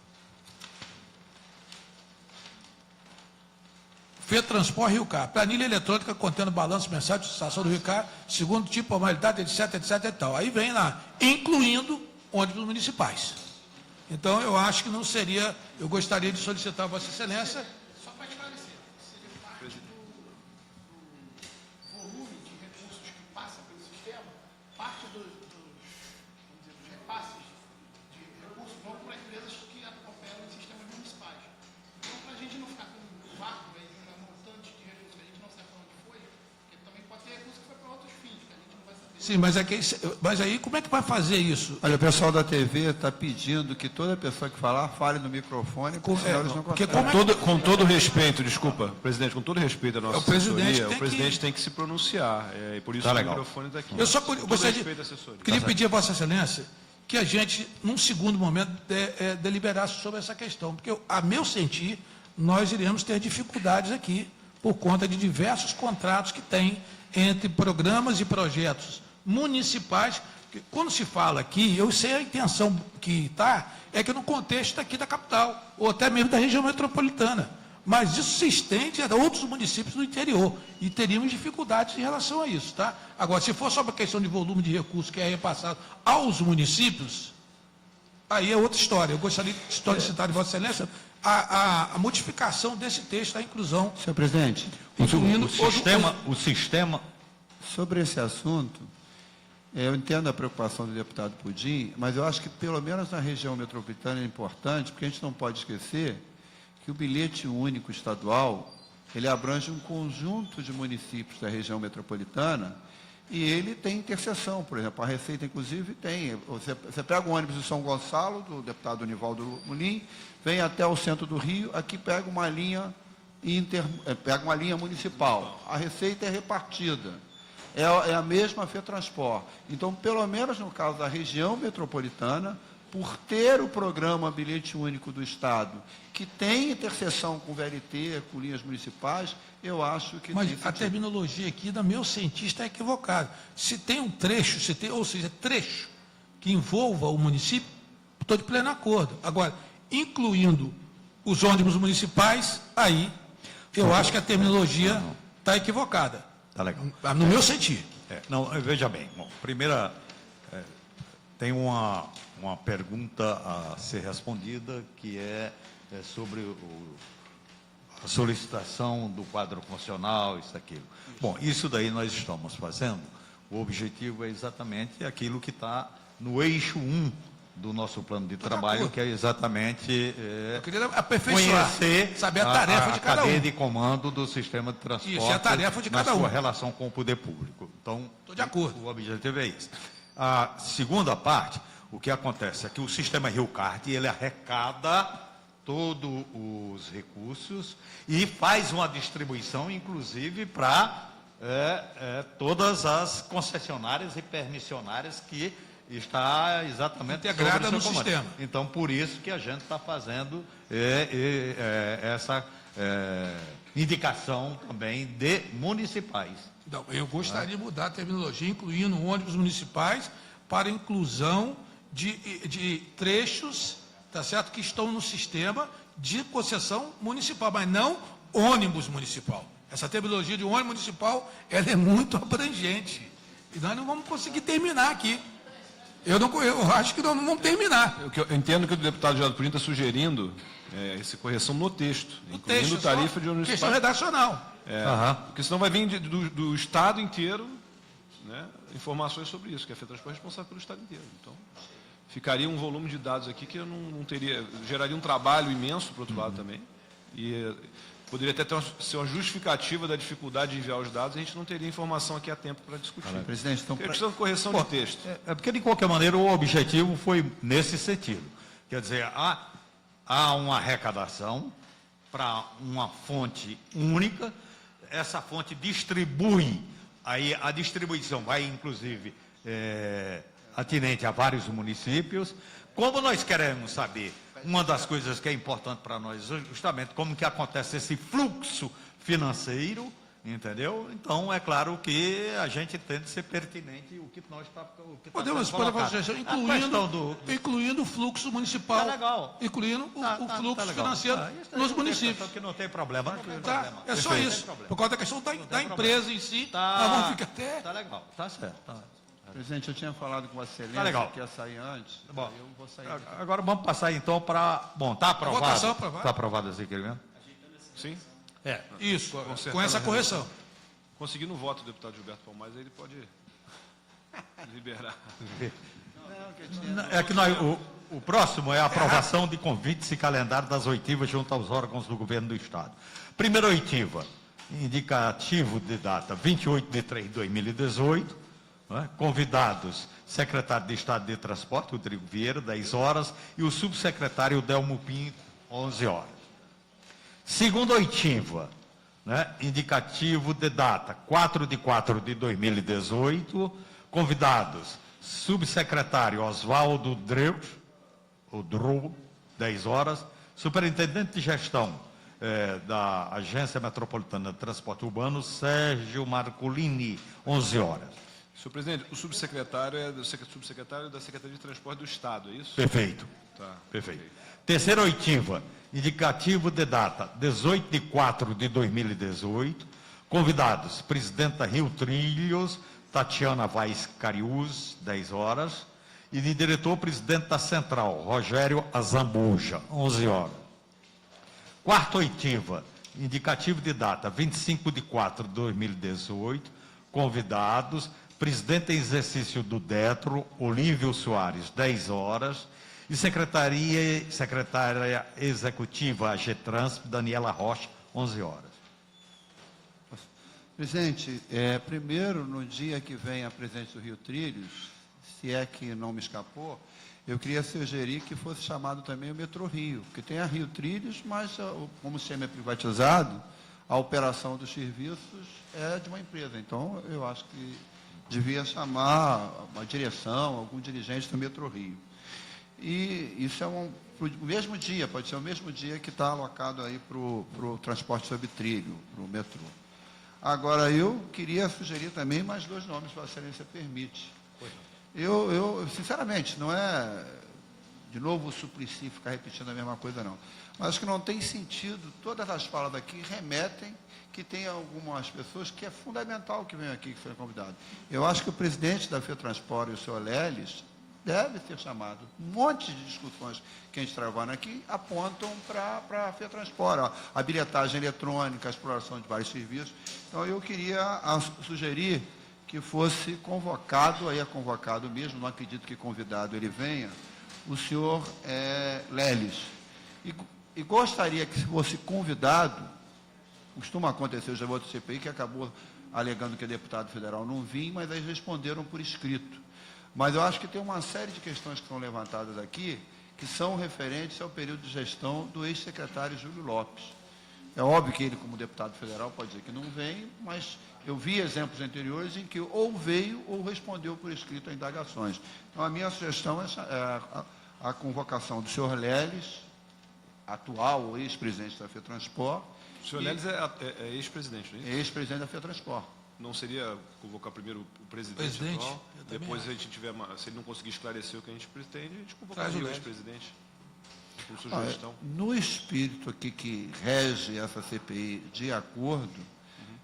FETransport Rio Card, planilha eletrônica contendo balanço mensal de utilização do Rio Card, segundo tipo, formalidade, etc, etc e tal. Aí vem lá, incluindo ônibus municipais. Então, eu acho que não seria, eu gostaria de solicitar a Vossa Excelência. Só para esclarecer, seria parte do volume de recursos que passa pelo sistema, parte dos repasses de recursos vão para empresas que operam em sistemas municipais. Então, para a gente não ficar com um vácuo aí, um montante de recursos que a gente não sabe para onde foi, porque também pode ter recurso que foi para outros fins, que a gente não vai saber. Sim, mas aí como é que vai fazer isso? Olha, o pessoal da TV está pedindo que toda pessoa que falar fale no microfone, porque senão eles não porque conseguem. Com todo respeito, desculpa, presidente, com todo respeito à nossa presidente assessoria, tem o presidente tem que se pronunciar, e por isso Tá o legal. microfone está aqui. Eu só Com todo gostaria respeito à assessoria. queria pedir a Vossa Excelência que a gente, num segundo momento, deliberasse sobre essa questão, porque, a meu sentir, nós iremos ter dificuldades aqui por conta de diversos contratos que tem entre programas e projetos municipais. Quando se fala aqui, eu sei a intenção que está, é que no contexto aqui da capital, ou até mesmo da região metropolitana. Mas isso se estende a outros municípios do interior, e teríamos dificuldades em relação a isso, tá? Agora, se for só uma questão de volume de recursos que é repassado aos municípios, aí é outra história. Eu gostaria de solicitar de Vossa Excelência a modificação desse texto, a inclusão. Senhor presidente, Incluindo O sistema sobre esse assunto, eu entendo a preocupação do deputado Pudim, mas eu acho que, pelo menos na região metropolitana, é importante, porque a gente não pode esquecer que o bilhete único estadual, ele abrange um conjunto de municípios da região metropolitana e ele tem interseção. Por exemplo, a Receita, inclusive, tem. Você pega o ônibus de São Gonçalo, do deputado Nivaldo Mulim, vem até o centro do Rio, aqui pega uma linha municipal. A Receita é repartida. É a mesma FETransport. Então, pelo menos no caso da região metropolitana, por ter o programa Bilhete Único do Estado, que tem interseção com o VLT, com linhas municipais, eu acho que Mas tem a sentido. terminologia aqui, da meu cientista, é equivocada. Se tem um trecho, ou seja, trecho que envolva o município, estou de pleno acordo. Agora, incluindo os ônibus municipais, aí eu acho que a terminologia está equivocada. Tá legal. No meu sentido. Não, veja bem. Bom, primeira, tem uma pergunta a ser respondida, que é sobre a solicitação do quadro funcional, isso, aquilo. Bom, isso daí nós estamos fazendo. O objetivo é exatamente aquilo que está no eixo 1 do nosso plano de trabalho, que é exatamente Eu queria aperfeiçoar, conhecer saber a tarefa de cada cadeia um. de comando do sistema de transporte. Isso, é a tarefa de cada na sua um. relação com o poder público. Então, Estou de acordo. o objetivo é isso. A segunda parte, o que acontece é que o sistema Rio Card, ele arrecada todos os recursos e faz uma distribuição, inclusive, para todas as concessionárias e permissionárias que está exatamente Integrada sobre o no seu comando. sistema. Então, por isso que a gente está fazendo essa indicação também de municipais. Então, eu gostaria de mudar a terminologia, incluindo ônibus municipais, para inclusão de trechos, tá certo, que estão no sistema de concessão municipal, mas não ônibus municipal. Essa terminologia de ônibus municipal, ela é muito abrangente. E nós não vamos conseguir terminar aqui. Eu acho que nós não vamos terminar. Eu entendo que o deputado Geraldo Purim está sugerindo essa correção no texto, O incluindo texto, tarifa só de ônibus questão municipal. redacional. Porque senão vai vir do Estado inteiro, né, informações sobre isso, que a FETransport é responsável pelo Estado inteiro. Então, ficaria um volume de dados aqui que eu não teria, geraria um trabalho imenso, por outro lado, também, e poderia até ser uma justificativa da dificuldade de enviar os dados, e a gente não teria informação aqui a tempo para discutir. Presidente, então, É questão de correção de texto. É porque, de qualquer maneira, o objetivo foi nesse sentido. Quer dizer, há uma arrecadação para uma fonte única, essa fonte distribui, aí a distribuição vai, inclusive, atinente a vários municípios. Como nós queremos saber, uma das coisas que é importante para nós, justamente, como que acontece esse fluxo financeiro, entendeu? Então, é claro que a gente tem de ser pertinente o que nós está Podemos fazer uma sugestão, incluindo o fluxo municipal, Tá legal. incluindo o fluxo legal. financeiro Isso nos aí, municípios. que não tem problema. Não tem Tá? problema. É só Perfeito. isso. Não tem problema. Por causa da questão da empresa em si, Tá. nós vamos ficar até... Tá legal, tá certo. Tá. Presidente, eu tinha falado com a Excelência Tá legal. que ia sair antes. Bom, eu vou sair. agora vamos passar então para... Bom, está aprovado? votação aprovada. Está aprovado esse requerimento? Sim? Isso, certeza. com essa correção. Conseguindo o voto do deputado Gilberto Palmares, aí ele pode liberar. É que o próximo é a aprovação de convites e calendário das oitivas junto aos órgãos do governo do Estado. Primeira oitiva, indicativo de data 28 de 3 de 2018, né? Convidados, secretário de Estado de Transporte, Rodrigo Vieira, 10 horas, e o subsecretário Delmo Pinto, 11 horas. Segunda oitiva, né? Indicativo de data 4 de 4 de 2018, convidados, subsecretário Oswaldo Dreus, o Dru, 10 horas, superintendente de gestão da Agência Metropolitana de Transporte Urbano, Sérgio Marcolini, 11 horas. Senhor presidente, o subsecretário é do subsecretário da Secretaria de Transporte do Estado, é isso? Perfeito. Tá. Perfeito. Terceira oitiva, indicativo de data 18 de 4 de 2018, convidados, presidenta Rio Trilhos, Tatiana Vaz Cariús, 10 horas, e de diretor, presidente da Central, Rogério Azambuja, 11 horas. Quarta oitiva, indicativo de data 25 de 4 de 2018, convidados, presidente em exercício do DETRO, Olívio Soares, 10 horas, e secretária executiva AGETRANS, Daniela Rocha, 11 horas. Presidente, primeiro, no dia que vem a presidente do Rio Trilhos, se é que não me escapou, eu queria sugerir que fosse chamado também o Metrô Rio, porque tem a Rio Trilhos, mas como o sistema é privatizado, a operação dos serviços é de uma empresa. Então, eu acho que devia chamar uma direção, algum dirigente do Metrô Rio. e isso é pro mesmo dia, pode ser o mesmo dia que está alocado aí para o transporte sobre trilho, para o metrô. Agora, eu queria sugerir também mais 2 nomes, se Vossa Excelência permite. Eu, sinceramente, não é, de novo, o Suplicy ficar repetindo a mesma coisa, não. Mas acho que não tem sentido, todas as falas aqui remetem que tem algumas pessoas que é fundamental que venham aqui, que foram convidados. Eu acho que o presidente da FETransport e o senhor Leles deve ser chamado. Um monte de discussões que a gente travando aqui apontam para a FETransport, a bilhetagem eletrônica, a exploração de vários serviços. Então, eu queria sugerir que fosse convocado, aí é convocado mesmo, não acredito que convidado ele venha, o senhor Leles. E gostaria que, se fosse convidado, costuma acontecer, já vou do CPI, que acabou alegando que é deputado federal não vinha, mas aí responderam por escrito. Mas eu acho que tem uma série de questões que são levantadas aqui, que são referentes ao período de gestão do ex-secretário Júlio Lopes. É óbvio que ele, como deputado federal, pode dizer que não vem, mas eu vi exemplos anteriores em que ou veio ou respondeu por escrito a indagações. Então, a minha sugestão é a convocação do senhor Leles, atual ou ex-presidente da FETransport. O senhor Leles é ex-presidente, não é isso? Ex-presidente da FETransport. Não seria convocar primeiro o presidente atual? Depois, se a gente tiver se ele não conseguir esclarecer o que a gente pretende, a gente convocaria o ex-presidente. Com sugestão. No espírito aqui que rege essa CPI de acordo,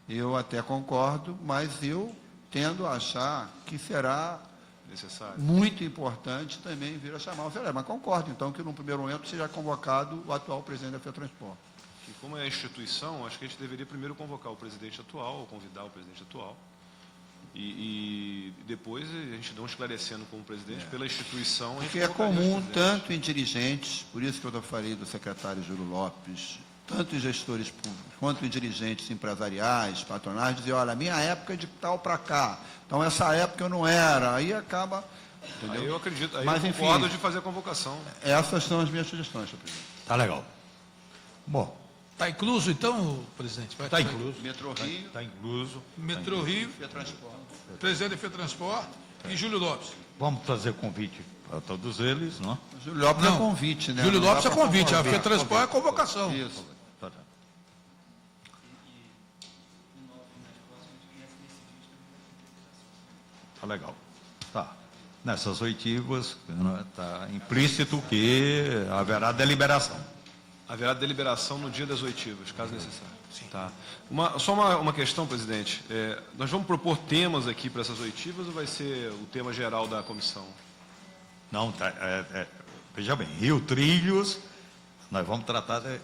eu até concordo, mas eu tendo a achar que será Necessário. muito importante também vir a chamar o senhor Leles. Mas concordo, então, que no primeiro momento seja convocado o atual presidente da FETransport. E como é a instituição, acho que a gente deveria primeiro convocar o presidente atual, ou convidar o presidente atual, e depois a gente dá um esclarecendo com o presidente pela instituição. Porque é comum, tanto em dirigentes, por isso que eu falei do secretário Júlio Lopes, tanto em gestores públicos, quanto em dirigentes empresariais, patronais, dizer, olha, a minha época é de tal para cá, então essa época eu não era, aí acaba... Entendeu? Aí eu acredito, aí mas, eu enfim, concordo de fazer a convocação. Essas são as minhas sugestões, senhor presidente. Tá legal. Bom, Está incluso, então, presidente? está incluso. Metrô Rio, Está incluso. Metrô Rio, FETransport. presidente da FETransport e Júlio Lopes. Vamos fazer convite para todos eles, não? Júlio Lopes é convite, né? Júlio Não dá Lopes é pra convite, a convocar. FETransport é convocação. Isso. Tá. Tá legal. Tá. Nessas oitivas, está implícito que haverá deliberação. Haverá deliberação no dia das oitivas, caso necessário. Tá. Só uma questão, presidente. Nós vamos propor temas aqui para essas oitivas ou vai ser o tema geral da comissão? Não, veja bem, Rio Trilhos, nós vamos tratar de...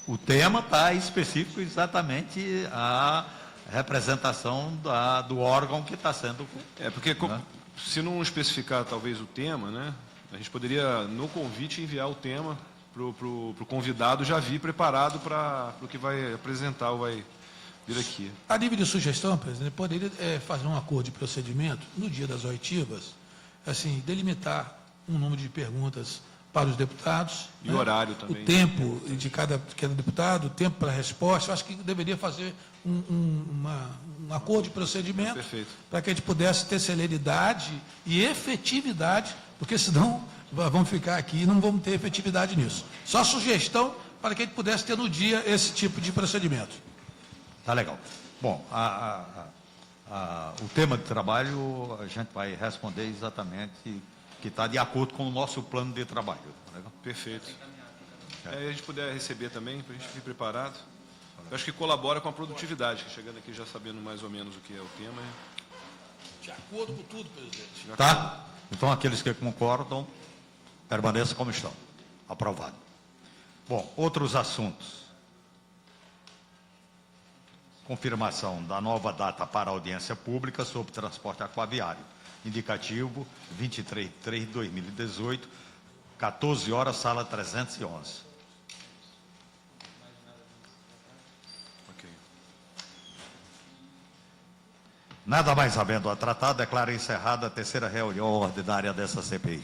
O tema está específico exatamente a representação do órgão que está sendo... Porque se não especificar talvez o tema, né, a gente poderia, no convite, enviar o tema para o convidado já vir preparado para o que vai apresentar ou vai vir aqui. A nível de sugestão, presidente, poderia fazer um acordo de procedimento no dia das oitivas, assim, delimitar um número de perguntas para os deputados. E o horário também. O tempo de cada deputado, o tempo para a resposta. Eu acho que deveria fazer um acordo de procedimento. Perfeito. Para que a gente pudesse ter celeridade e efetividade, porque senão vamos ficar aqui e não vamos ter efetividade nisso. Só sugestão para que a gente pudesse ter no dia esse tipo de procedimento. Tá legal. Bom, o tema de trabalho a gente vai responder exatamente que está de acordo com o nosso plano de trabalho. Tá legal? Perfeito. A gente puder receber também, para a gente ficar preparado. Eu acho que colabora com a produtividade, que chegando aqui já sabendo mais ou menos o que é o tema. De acordo com tudo, presidente. Tá? Então, aqueles que concordam, permaneçam como estão. Aprovado. Bom, outros assuntos. Confirmação da nova data para audiência pública sobre transporte aquaviário. Indicativo 23/3/2018, 14 horas, sala 311. Ok. Nada mais havendo a tratar, declaro encerrada a terceira reunião ordinária dessa CPI.